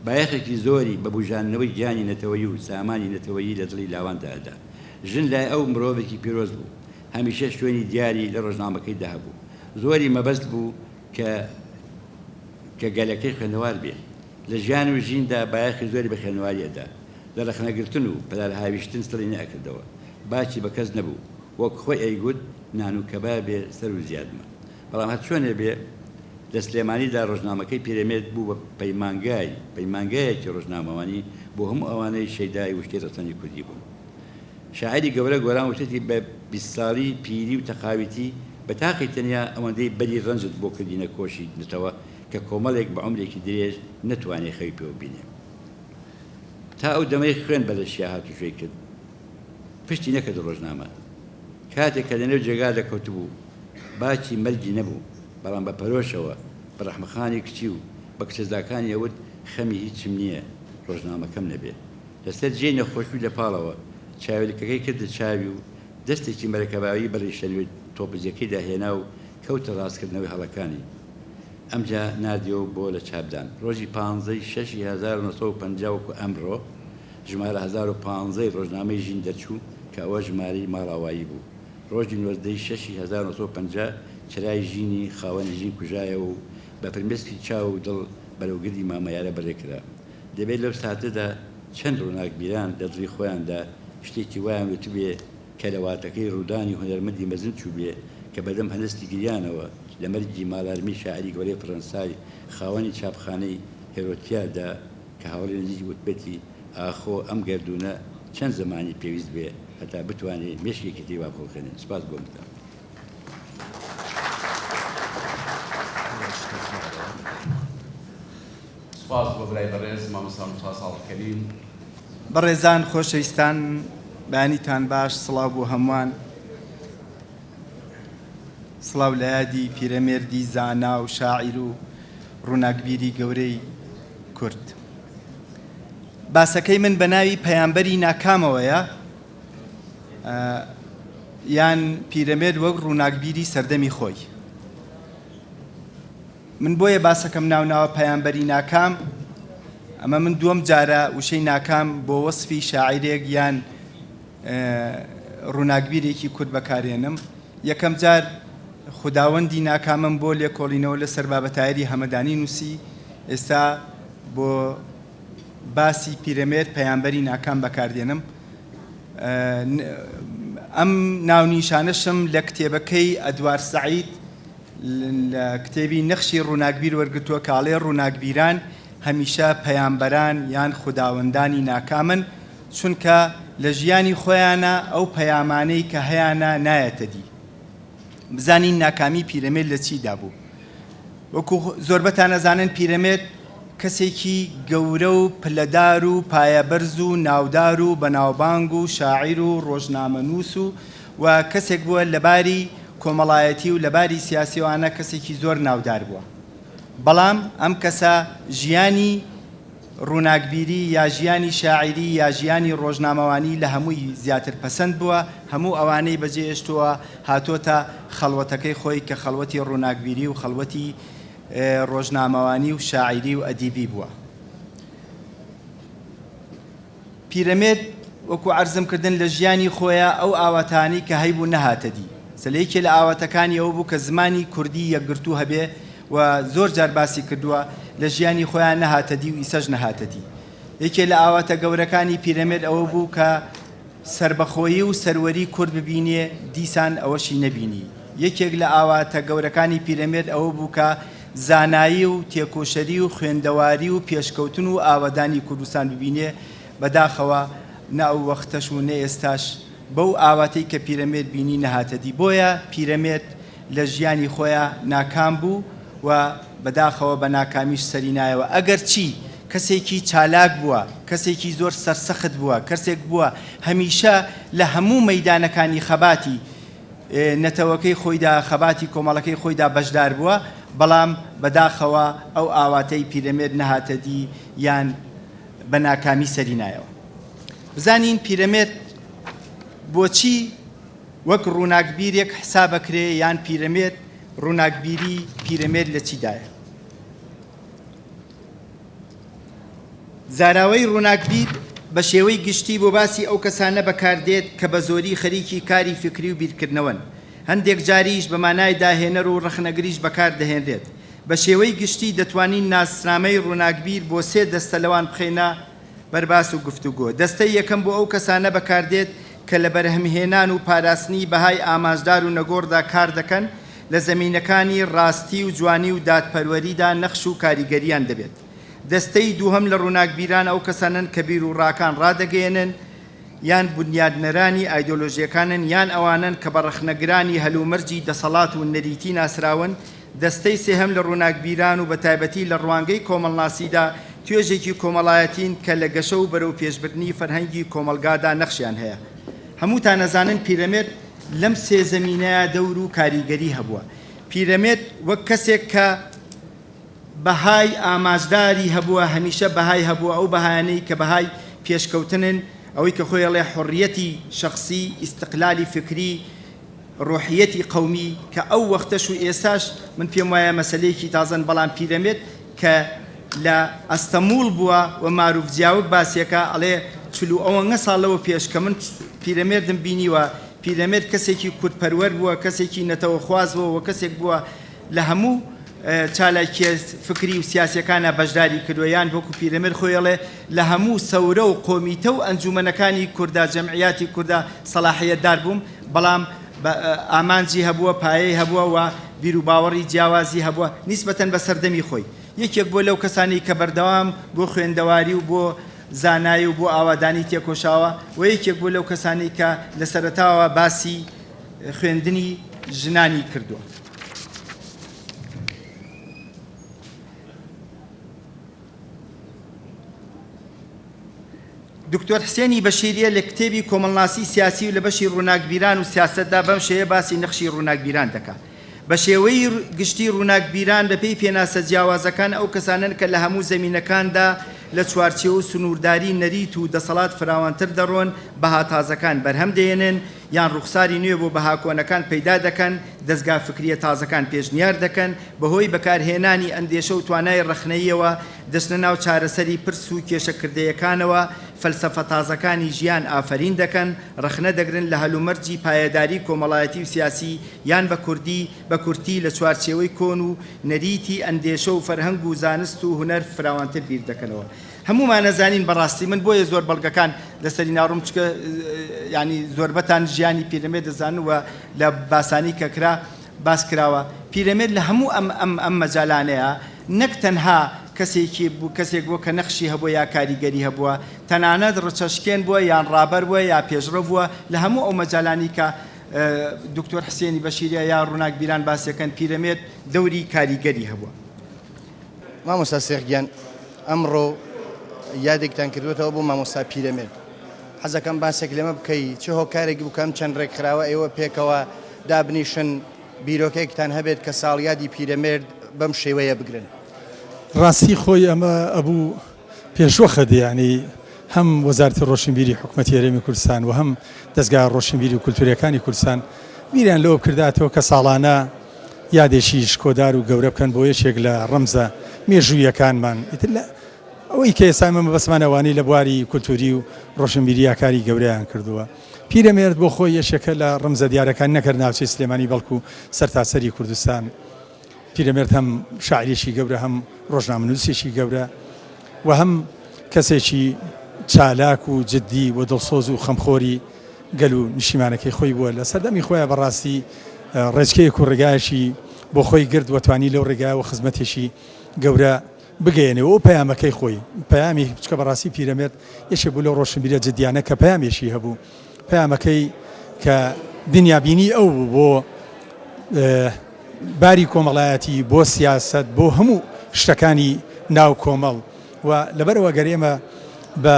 بایەخێکی زۆری بە بوژانەوەی گیانی نەتەوەیی و سامانی نەتەوەیی لە دڵی لاواندا ژن لای ئەو مرۆڤێکی پیرۆز بوو هەمیشە شوێنی دیاری لە ڕۆژنامەکەیدا هەبوو زۆری مەبەست بوو کە گەلەکەی خوێندەوار بێ لە ژیان و ژیندا بایەخی زۆری بە خوێنەواریەدا لە رەخنەگرتن و پەلار هاویشتن سڵی نەکردەوە باچی بە کەس نەبوو وەک خۆی ئەیگوت نان و کەبابێ سەر و زیادمە بەڵام هەر چۆنێ بێ لە سلێمانیدا ڕۆژنامەکەی پیرەمێرد بوو بە پەیمانگایەکی ڕۆژنامەوانی بۆ هەموو ئەوانەی شەیدای وشتەی ڕەسەنی کوردی بوون شاعری گەورە گۆران وشتی بە 20 ساڵی پیری و تەقاویتی بە تاقی تەنیا ئەوەندەی بەری ڕەنجت بۆ کردینە کۆشی نتەوە کە کۆمەڵێک بە عمرێکی درێژ نەتوانێت خەوی پێوە بینێ تا ئەو دەمەی خوێن بەدەشیا هاتوشوێ کرد پشتی نەکرد ڕۆژنامە کاتێک کە لەنێو جێگا دەکەوت بوو باچی مەرگی نەبوو بەڵام بە پەرۆشەوە بە ڕەحمەخانی کچی و بە کچەزاکانی ئەوت خەمی هیچم نییە ڕۆژنامەکەم نەبێت لەسەر جێ نەخۆشی لە پاڵەوە چاویلکەکەی کردە چاوی و دەستێکی مەرەکەباوی بەڕیشەنوێت تۆپزیەکەی داهێنا و کەوتە ڕاستکردنەوەی هەڵەکانی ئەمجا نادیەوە بۆ لە چاپدان ڕۆژی 15/6/1950 وەکو ئەمڕۆ ژمارە 1015 ڕۆژنامەی ژین دەرچوو کە ئەوە ژمارەی ماڵاوایی بوو ڕۆژی 1950 چرای ژینی خاوەنی ژین کوژایەوە و بە فرمێسکی چاو و دڵ بەرەوگردی مامەیارە بەڕێکرا دەبێت لەو ساتەدا چەند ڕووناکبیران لە دڵی خۆیاندا شتێکی وایان وتبێ کە لەواتەکەی ڕوودانی هونەرمەندی مەزن چوو بێ کە بەدەم هەنستی گریانەوە لە مەرگی مالارمی شاعری گەورەی فەڕەنسای خاوەنی چاپخانەی هێرۆتیادا کە هاوڵی نزیکی وتبێتی ئاخۆ ئەم گردونە چەند زمانی پێویست بێ هەتا بتوانێت مێشکێکی تێوا کۆڵکەنێن سپاس بۆ متە سپاس بۆ برای بەڕێز مامۆستا موسا ساڵحکەریم بەڕێزان خۆشەویستان بەیانیتان باش سڵاو بۆ هەمووان سڵاو لە یادی پیرەمێردی زانا و شاعیر و ڕووناکبیری گەورەی کورد باسەکەی من بە ناوی پەیامبەری ناکامەوەیە یان پیرەمێرد وەک ڕووناکبیری سەردەمی خۆی من بۆیە باسەکەم ناوناوە پەیامبەری ناکام ئەمە من دووەم جارە وشەی ناکام بۆ وەسفی شاعیرێک یان ڕووناکبیرێکی کورد بەکارێنم یەکەم جار خوداوەندی ناکامم بۆ لێکۆڵینەوە لەسەر بابەتایری هەمەدانی نووسی ئێستا بۆ باسی پیرەمێرد پەیامبەری ناکام بەکاردێنم ئەم ناونیشانەشم لە کتێبەکەی ئەدوار سەعید لە کتێبی نەخشی ڕووناکبیر وەرگرتووە کاڵێ ڕووناکبیران هەمیشە پەیامبەران یان خوداوەندانی ناکامن چونکە لە ژیانی خۆیانە ئەو پەیامانەی کە هەیانە نایەتە دی بزانین ناکامی پیرەمێرد لە چیدا بوو وەکو زۆربەتان ئەزانن پیرەمێرد کەسێکی گەورە و پلەدار و پایەبەرز و ناودار و بەناوبانگ و شاعیر و ڕۆژنامەنووس و کەسێک بووە لەباری کۆمەڵایەتی و لەباری سیاسیوانە کەسێکی زۆر ناودار بووە بەڵام ئەم کەسە ژیانی ڕووناکبیری یا ژیانی شاعیری یا ژیانی ڕۆژنامەوانی لە هەمووی زیاتر پەسەند بووە هەموو ئەوانەی بەجێهێشتووە هاتۆتە خەڵوەتەکەی خۆی کە خەڵوەتی ڕووناکبیری و خەڵوەتی ڕۆژنامەوانی و شاعیری و ئەدیبی بووە پیرەمێرد وەکو عەرزم کردن لە ژیانی خۆیە ئەو ئاواتانی کە هەیبوو نەهاتە دی سلەیەکێ لە ئاواتەکانی ئەوە بوو کە زمانی کوردی یەکگرتوو هەبێ و زۆر جار باسی کردووە لە ژیانی خۆیان نەهاتەدی و ئیسەش نەهاتەدی. یەکێ لە ئاواتە گەورەکانی پیرەمێرد ئەوە بوو کە سربەخۆیی و سەروەری کورد ببینێ دیسان ئەوەشی نەبینی. یەکێک لە ئاواتە گەورەکانی پیرەمێرد ئەوە بوو کە زانایی و تێکۆشەری و خوێندەواری و پێشکەوتن و ئاوادانی کوردستان ببینێ بەداخەوە نە ئەو وەختەش و نە ئێستاش بەو ئاواتەی کە پیرەمێرد بینی نەهاتەدی. بۆیە پیرەمێرد لە ژیانی خۆیان ناکام بوو و بەداخەوە بە ناکامیش سەری نایەوە. ئەگەر چی کەسێکی چالاک بووە، کەسێکی زۆر سەرسەخت بووە، کەسێک بووە هەمیشە لە هەموو مەیدانەکانی خەباتی نەتەوەکەی خۆیدا خەباتی کۆمەڵەکەی خۆیدا بەشدار بووە، بەڵام بەداخەوە ئەو ئاواتەی پیرەمێرد نەهاتەدی یان بە ناکامی سەری نایەوە. بزانین پیرەمێرد بۆچی وەک ڕووناکبیرێک حسابەکرێ یان پیرەمێرد ڕووناکبیری پیرەمێرد لە چیدایە؟ زاراوەی ڕووناکبیر بە شێوەی گشتی بۆ باسی ئەو کەسانە بەکاردێت کە بە زۆری خەریکی کاری فکری و بیرکردنەوەن، هەندێک جاریش بە مانای داهێنەر و ڕەخنەگریش بەکار دەهێنرێت. بە شێوەی گشتی دەتوانین ناسنامەی ڕووناکبیر بۆ سێ دەستە لەوان بخەینە بەرباس و گفتوگۆ. دەستەی یەکەم بۆ ئەو کەسانە بەکاردێت کە لە بەرهەمهێنان و پاراستنی بەهای ئاماژدار و نەگۆڕدا کار دەکەن، لە زەمینەکانی ڕاستی و جوانی و دادپەروەریدا نەخش و کاریگەریان دەبێت. دەستەی دووهەم لە ڕووناکبیران ئەو کەسانن کە بیر و ڕاکان ڕادەگەێنن یان بنیادنەرانی ئایدۆلۆژیەکانن یان ئەوانن کە بە ڕەخنەگرانی هەلومەرجی دەسەڵات و نەریتی ناسراون. دەستەی سێهەم لە ڕووناکبیران و بەتایبەتی لە ڕوانگەی کۆمەڵناسیدا توێژێکی کۆمەڵایەتین کە لە گەشە و بەرەو پێشبردنی فەرهەنگی کۆمەلگادا نەخشیان هەیە. هەمووتان نەزانن پیرەمێرد لەم سێ زەمینەیە دەور و کاریگەری هەبووە. پیرەمێرد وەک کەسێک کە بەهای ئاماژداری هەبووە، هەمیشە بەهای هەبووە، ئەو بەهانەی کە بەهای پێشکەوتنن، ئەوەی کە خۆی ئەڵێ حڕیەتی شخصی، ئیستقلالی فکری، ڕۆحیەتی قەومی، کە ئەو وەختەش و ئێستاش من پێم وایە مەسەلەیەکی تازەن. بەڵام پیرەمێرد کە لە ئەستەموڵ بووە و معروف جیاوک باسیەکە ئەڵێ 40 ساڵەوە پێش کە من پیرەمێردم بینیوە، پیرەمێرد کەسێکی کورتپەروەر بووە، کەسێکی نەتەوە خواز بووە و کەسێک بووە لە هەموو چالاکی فکری و سیاسەکانە بەشداری کردووە. یان وەکو پیرەمێرد خۆی ئەڵێ لە هەموو سەورە و قۆمیتە و ئەنجومەنەکانی کووردا، جەمعیاتی کووردا سەلاحیەتدار بووم، بەڵام ئامانجی هەبووە، پایەی هەبووە و بیر و باوەڕی جیاوازی هەبووە نیسبەتەن بە سەردەمی خۆی. یەکێک بۆ لەو کەسانی کە بەردەوام بۆ خوێندەواری و بۆ زانایی و بۆ ئاوادانی تێکۆشاوە، و یەکێک بۆ لەو کەسانی کە لە سەرەتاوە باسی خوێندنی ژنانی کردووە. دکتۆر حسێنی بەشیریە لە کتێبی کۆمەڵناسی سیاسی و لە بەشی ڕووناکبیران و سیاسەتدا بەم شێوەیە باسی نەخشی ڕووناکبیران دەکات. بە شێوەی گشتی ڕووناکبیران بە پێی پێناسە جیاوازەکان ئەو کەسانن کە لە هەموو زەمینەکاندا لە چوارچێوە و سنوورداری نەریت و دەسەڵات فراوانتر دەڕۆن، بەها تازەکان بەرهەم دێنن یان ڕوخساری نوێ بۆ بەها کۆنەکان پەیدا دەکەن، دەستگا فکریە تازەکان پێشنیار دەکەن، بەهۆی بەکارهێنانی ئەندێشە و توانای ڕەخنەییەوە دەچنە ناو چارەسەری پرس و کێشەکردەیەکانەوە، فەلسەفە تازەکانی ژیان ئافرین دەکەن، ڕەخنە دەگرن لە هەلومەرجی پایەداری کۆمەڵایەتی و سیاسی یان بە کورتی لە چوارچێوەی کۆن و نەریتی ئەندێشە و فەرهەنگ و زانست و هونەر فراوانتر بیر دەکەنەوە. هەمومان نەزانین بەڕاستی، من بۆیە زۆر بەڵگەکان لەسەری ناڕوم چکە ینی زۆربەتان ژیانی پیرەمێرد دەزانن و لە باسانی کە کرا باس کراوە. پیرەمێرد لە هەموو ئەم مەجالانەیە نەک تەنها کەسێک بووە کە نەخشی هەبووە یا کاریگەری هەبووە، تەنانەت ڕچەشکێن بووە یان ڕابەر بووە یا پێشڕە بووە لە هەموو ئەو مەجالانی کە دکتۆر حسێنی بەشیریە یا ڕووناکبیران باسیەکەن. پیرەمێرد دەوری کاریگەری هەبووە. مامۆستا سێخگیان ئەمڕۆ یادێکتان کردوێتەوە بۆ مامۆستا پیرەمێرد. حەزەکەم باسێک لێمە بکەی چه هۆکارێکی بکەم چەند ڕێکخراوە ئێوە پێکەوە دابنیشن بیرۆکەیەکتان هەبێت کە ساڵیادی پیرەمێرد بەم شێوەیە بگرن. ڕاستی خۆی ئەمە ئەبوو پێشوەخە ینی هەم وەزارەتی ڕۆشنبیری حکوومەتی هەرێمی کوردستان و هەم دەستگا ڕۆشنبیری و کولتوریەکانی کوردستان بیریان لەوە کرداتەوە کە ساڵانە یادێکی شکۆدار و گەورە بکەن بۆ یەکێک لە ڕەمزە مێژوویەکانمان. ئەوەی کە ئێستا ئێمە بەسمانەوانی لە بواری کولتوری و ڕۆشنبیری کاری گەورەیان کردووە. پیرەمێرد بۆ خۆی یەشێکە لە ڕەمزە دیارەکان نەکرد ناوچەی سلێمانی بەڵکو سەرتاسەری کوردستان. پیرەمێرد هەم شاعریشی گەورە هەم ڕۆژنامەنووسێکی گەورە و هەم کەسێکی چالاک و جددی و دڵسۆز و خەمخۆری گەل و نیشیمانەکەی خۆی بووە لە سەردەمی خۆیان بەڕاستی ڕێچکەیەک و ڕێگایەکی بۆ خۆی گرت و توانی لەو ڕێگای و خزمەتێکی گەورە بگەێنێ و پەیامەکەی خۆی پەیامی بچکە بەڕاستی پیرەمێرد یەشێ بوو لەو ڕۆشنبیرە جددیانە کە پەیامێکی هەبوو پەیامەکەی کە دنیابینی ئەو بۆ باری کۆمەڵایەتی بۆ سیاست بۆ هەموو شتەکانی ناو کۆمەڵ و لەبەرەوە گەرێمە بە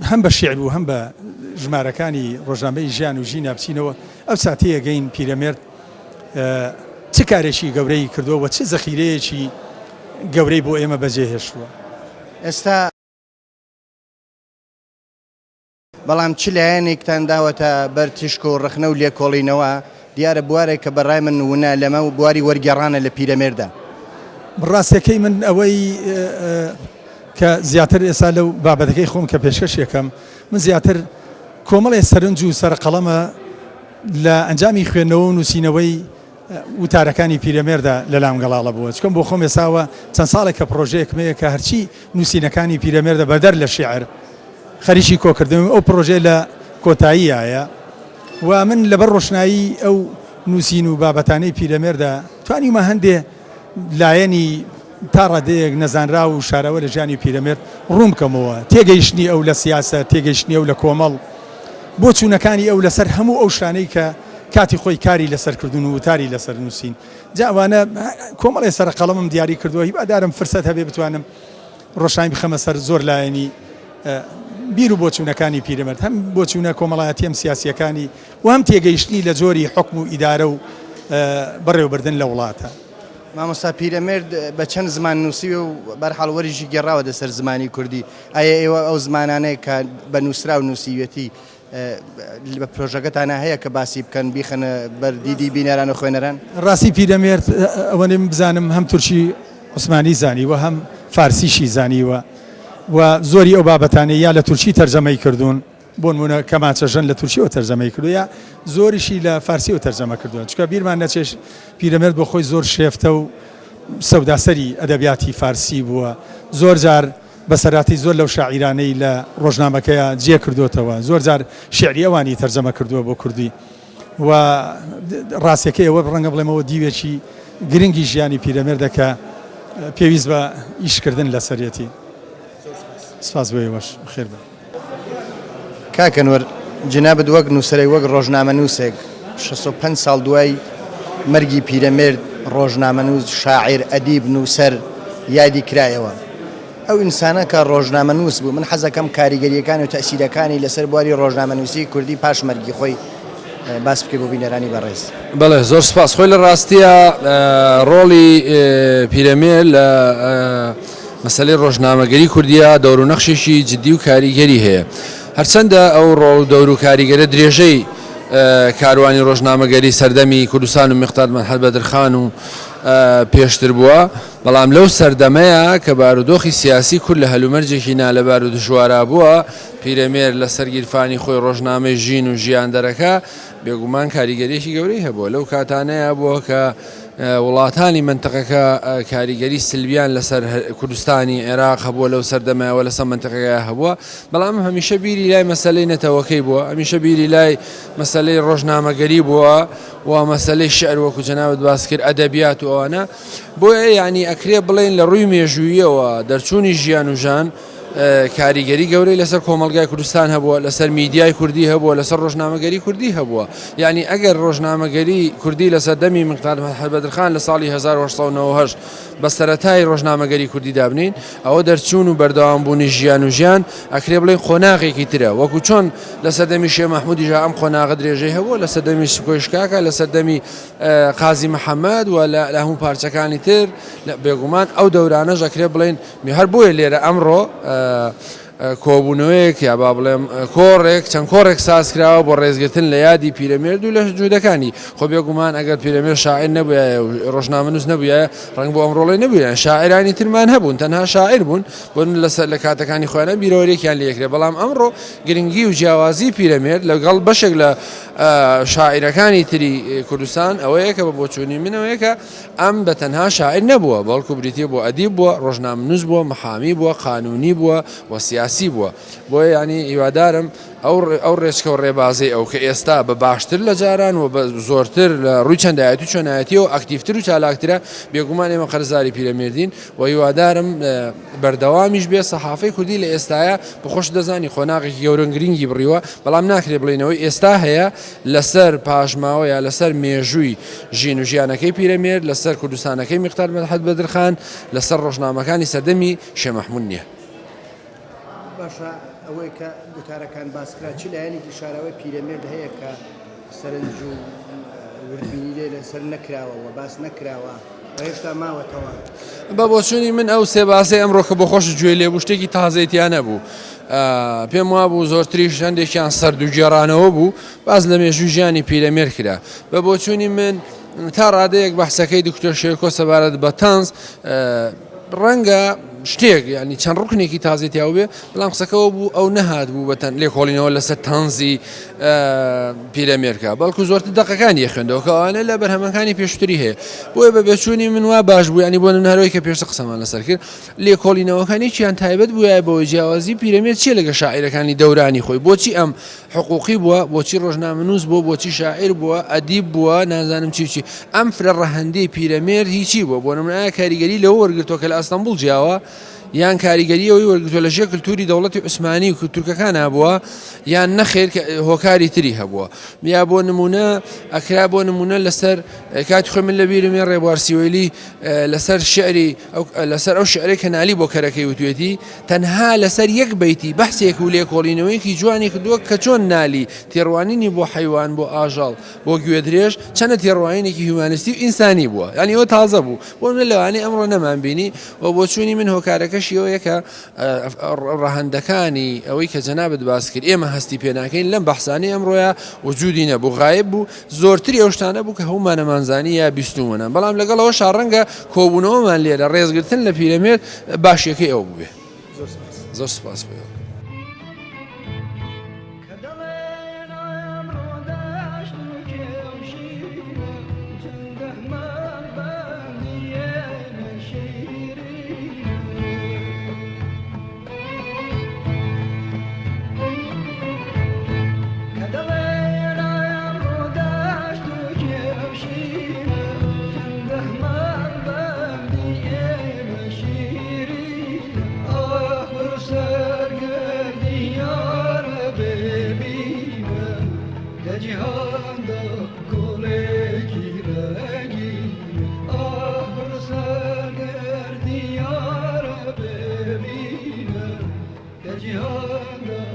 هەم بە شێعر و هەم بە ژمارەکانی ڕۆژنامەی ژیان و ژینە بچینەوە ئەو ساتەیە گەین پیرەمێرد چه کارێکی گەورەی کردووە و چه زەخیرەیەکی گەورەی بۆ ئێمە بەجێهێشتووە. ئێستا بەڵام چ لایەنێکتان داوەتە بەر تیشک و ڕخنە و لێکۆڵینەوە دیارە بوارێک کە بەڕای من ونا لەمە و بواری وەرگێڕانە لە پیرەمێردا. ڕاستیەکەی من ئەوەی کە زیاتر ئێستا لەو بابەتەکەی خۆم کە پێشکەش یەکەم من زیاتر کۆمەڵی سەرنج و سەرقەڵەمە لە ئەنجامی خوێندنەوە و نووسینەوەی وتارەکانی پیرەمێردا لە لام گەڵاڵە بووە چکەم بۆ خۆم ێساوە چەند ساڵێک کە پرۆژەیەکمەیە کە هەرچی نووسینەکانی پیرەمێردە بەدەر لە شیعر خەریکی کۆکردن ئەو پرۆژێ لە کۆتاییایە و من لەبەر ڕۆشنایی ئەو نووسین و بابەتانەی پیرەمێردا توانیمە هەندێ لایەنی تا ڕادەیەک نەزانرا و شارەوە لە ژیانی پیرەمێرد ڕوون بکەمەوە تێگەیشتنی ئەو لە سیاسە تێگەیشتنی ئەو لە کۆمەڵ بۆ چوونەکانی ئەو لەسەر هەموو ئەو شانەی کە کاتی خۆی کاری لەسەرکردن و وتاری لەسەر نووسین جاوانە کۆمەڵی سەر قەڵەمم دیاری کردووە هیوادارم فرسەت هەبێ بتوانم ڕۆژنامەی بخەمە سەر زۆر لایەنی بیر و بۆچوونەکانی پیرەمێرد هەم بۆچوونە کۆمەڵایەتی هەم سیاسیەکانی و هەم تێگەیشتنی لە جۆری حکم و ئیدارە و بەڕێوەبردن لە وڵاتە. مامۆستا پیرەمێرد بە چەند زمان نووسیوە و بەرحاڵوەریشی گەڕاوە دەسەر زمانی کوردی ئایا ئێوە ئەو زمانانەیە کە بە نووسرا و نووسیوەتی بە پرۆژەکەتانە هەیە کە باسی بکەن بیخەنە بەردیدی بینەران و خوێنەران؟ ڕاستی پیرەمێرد ئەوەنێ بزانم هەم تورکی عوسمانی زانیوە هەم فارسیشی زانیوە و زۆری ئەو بابەتانەی یا لە تورکی تەرجەمەی کردوون بۆ نمونە کەماچەژن لە تورکیەوە تەرجەمەی کردو یا زۆریشی لە فارسیەوە تەرجەمە کردووە چکە بیرمان نەچێش پیرەمێرد بۆ خۆی زۆر شێفتە و سەوداسەری ئەدەبیاتی فارسی بووە زۆر جار بەسەراتی زۆر لەو شاعیرانەی لە ڕۆژنامەکەیە جێ کردوتەوە زۆر جار شعری ئەوانی تەرجەمە کردووە بۆ کوردی و ڕاستیەکەی ئەوە ڕەنگە بڵێمەوە دیوێکی گرنگی ژیانی پیرەمێردە کە پێویست بە ئیشکردن لە سەرەتی. سپاس بۆ ئێوەش خێر بە. کاکەنوەر جنابەت وەک نووسەرەی وەک ڕۆژنامەنووسێک 65 ساڵ دوای مەرگی پیرەمێرد ڕۆژنامەنووس شاعیر ئەدیب نووسەر یادی کرایەوە ئەو ئینسانە کە ڕۆژنامەنووس بوو من حەزەکەم کاریگەریەکان و تەسیرەکانی لەسەر بواری ڕۆژنامەنووسی کوردی پاش مەرگی خۆی باس بکە بۆ بینەرانی بەڕێز. بەڵێ زۆر سپاس خۆی لە ڕاستیە ڕۆڵی پیرەمێرد لە مەسەلەی ڕۆژنامەگەری کوردیە دەور و نەخشێکی جددی و کاریگەری هەیە هەرچەندە ئەو ڕۆڵ دەور و کاریگەرە درێژەی کاروانی ڕۆژنامەگەری سەردەمی کوردستان و میقداد مەحمەد بەدرخان و پێشتر بووە بەڵام لەو سەردەمەیە کە بارودۆخی سیاسی کورد لە هەلومەرجێکی نالەبار و دژوارا بووە پیرەمێرد لە سەرگیرفانی خۆی ڕۆژنامەی ژین و ژیان دەرەکە بێگومان کاریگەریەکی گەورەی هەبووە لەو کاتانەیە بووە کە وڵاتانی منتەقەکە کاریگەری سلبیان لەسەر کوردستانی عێراق هەبووە لەو سەردەمەوە لەسەر منتەقەکە هەبووە بەڵام هەمیشە بیری لای مەسەلەی نەتەوەکەی بووە هەمیشە بیری لای مەسەلەی ڕۆژنامەگەری بووە و مەسەلەی شعر وەکو جەنابەت باس کرد ئەدەبیات و ئەوانە بۆیە یعنی ئەکرێ بڵێن لە ڕووی مێژوویەوە دەرچوونی ژیان و ژان کاریگەری گەورەی لەسەر کۆمەلگای کوردستان هەبووە لەسەر میدیای کوردی هەبووە لەسەر ڕۆژنامەگەری کوردی هەبووە یعنی ئەگەر ڕۆژنامەگەری کوردی لە سەردەمی میقداد مەحمەد بەدرخان لە ساڵی 1990 بە سەرەتای ڕۆژنامەگەری کوردی دابنین ئەوە دەرچوون و بەردەوامبوونی ژیان و ژیان ئەکرێ بڵێن خۆناغێکی ترە وەکو چۆن لە سەردەمی شێخ مەحموودی ئەم خۆناغە درێژەی هەبووە لە سەردەمی کۆیشکاکە لە سەردەمی قازی محەممەد و لە هەموو پارچەکانی تر بێگومان ئەو دەورانەش ئەکرێ بڵێن هەر بۆیە لێرە ئەمڕۆ کۆبوونەوەیەک یا با بڵێم کۆڕێک چەند کۆڕێک سازکراوە بۆ ڕێزگرتن لە یادی پیرەمێرد و لە جوودەکانی خۆ بێگومان ئەگەر پیرەمێر شاعیر نەبووە و ڕۆژنامەنووس نەبووە ڕەنگ بۆ ئەمڕۆڵی نەبووە شاعرانی ترمان هەبوون تەنها شاعیر بوون بۆن لە کاتەکانی خۆیانە بیرەوەرێکیان لەیەکرێ بەڵام ئەمڕۆ گرنگی و جیاوازی پیرەمێرد لەگەڵ بەشێک لە شاعیرەکانی تری کوردستان ئەوەیە کە بە بۆچوونی منەوەیەکە ئەم بە تەنها شاعیر نەبووە بەڵکو بریتیە بۆ ئەدیب بووە ڕۆژنامەنووس بووە محامی بووە قانونی بووە و سیاسی بووە بۆیە ینی هیوادارم ئەو ڕێچکە و ڕێبازەی ئەو کە ئێستا بە باشتر لە جاران و بە زۆرتر لە ڕووی چەندایەت و چۆنایەتی و ئەکتیفتر و چالاکترە بێگومان ئێمە قەرزاری پیرەمێردین و هیوادارم بەردەوامیش بێ سەحافەی کوردی لە ئێستاە بخۆش دەزانی خۆناغێکی گەورنگرینگی بڕیوە بەڵام ناکرێ بڵێنەوەی ئێستا هەیە لەسەر پاژماوە یا لەسەر مێژووی ژین و ژیانەکەی پیرەمێرد لەسەر کوردستانەکەی میقدار مەدحەت بەدرخان لەسەر ڕۆژنامەکانی سەردەمی شێخ مەحموود نییە. باشە ئەوەی کە گوتارەکان باسکرا چ لایەنێکی شاراوی پیرەمێرد هەیە کە سەرنج و وردبینی لێ لەسەر نەکراوەوە باس نەکراوە هێشتا ماوەتەوە بە بۆچوونی من ئەو سێ باسی ئەمڕۆ کە بۆ خۆش گوێ لێبوو شتێکی تازەیەتیان نەبوو پێم وابوو زۆرتری هەندێکیان سەرد و گێڕانەوە بوو باز لە مێژووی ژیانی پیرەمێرد کرا بە بۆچوونی من تا ڕادەیەک بەحسەکەی دکتۆر شێرکۆ سەبارەت بە تەنز ڕەنگە شتێک ینی چەند ڕوکنێکی تازێتیاو بێ بەڵام قسەکەەوە بوو ئەو نەهات بوو بەتەن لێکۆڵینەوە لەسەر تەنزی پیرەمێرکە بەڵکو زۆرتر دەقەکانی خوێندەوە کە ئەوانە لە بەرهەمەکانی پێشتری هەیە بۆیە بە بێچوونی من وا باش بوو ینی بۆ نەهارەوەی کە پێشتە قسەمان لەسەر کرد لێکۆڵینەوەکانی چیان تایبەت بووە بۆ جیاوازی پیرەمێرد چیە لەگە شاعیرەکانی دەورانی خۆی بۆچی ئەم حقوقی بووە بۆچی ڕۆژنامەنووس بووە بۆچی شاعیر بووە ئەدیب بووە نازانم چی ئەم فرە ڕەهەندەی پیرەمێرد هیچی بووە بۆ نمونایە کاریگەری لەوە وەرگرتووە کە لە ئەستەمبوڵ جیاوە یان کاریگەریەوەی وەرگتووە لە ژێر کللتوری دەوڵەتی عوسمانی و تورکەکان هەبووە یان نەخێر هۆکاری تری هەبووە یا بۆ نمونە ئەکرا بۆ نمونە لەسەر کاتی خۆی من لە بیرمێ ڕێبوار سیوێلی لەسەر شعری لەسەر ئەو شعرێک کەنالی بۆ کەرەکەی وتوێتی تەنها لەسەر یەک بەیتی بەحسێک و لێکۆڵینەوەیکی جوانی کردووە کە چۆن نالی تێڕوانینی بۆ حیوان بۆ ئاژەڵ بۆ گوێدرێژ چەنە تێڕوانینێکی هیومانیستی و ئینسانی بووە ینی ئەوە تازە بوو بۆ من لەوانەیە ئەمڕۆ نەمان بینی و بۆ چوونی من هۆکارەکەشی ئەوەیە کە ڕەهەندەکانی ئەوەی کە جەنابەت باس کرد ئێمە هەستی پێ ناکەین لەم بەحسانەی ئەمڕۆیە وجودی نەبوو غایب بوو زۆرتری ئەو شتانە بوو کە هەمومانەمانزانی یا بیستومەنە بەڵام لەگەڵەوە شاڕەنگە کۆبوونەوەمان لێرە ڕێزگرتن لە پیرەمێرد باشیەکەی ئەو بووێ زۆر سپاس بێ. Cihan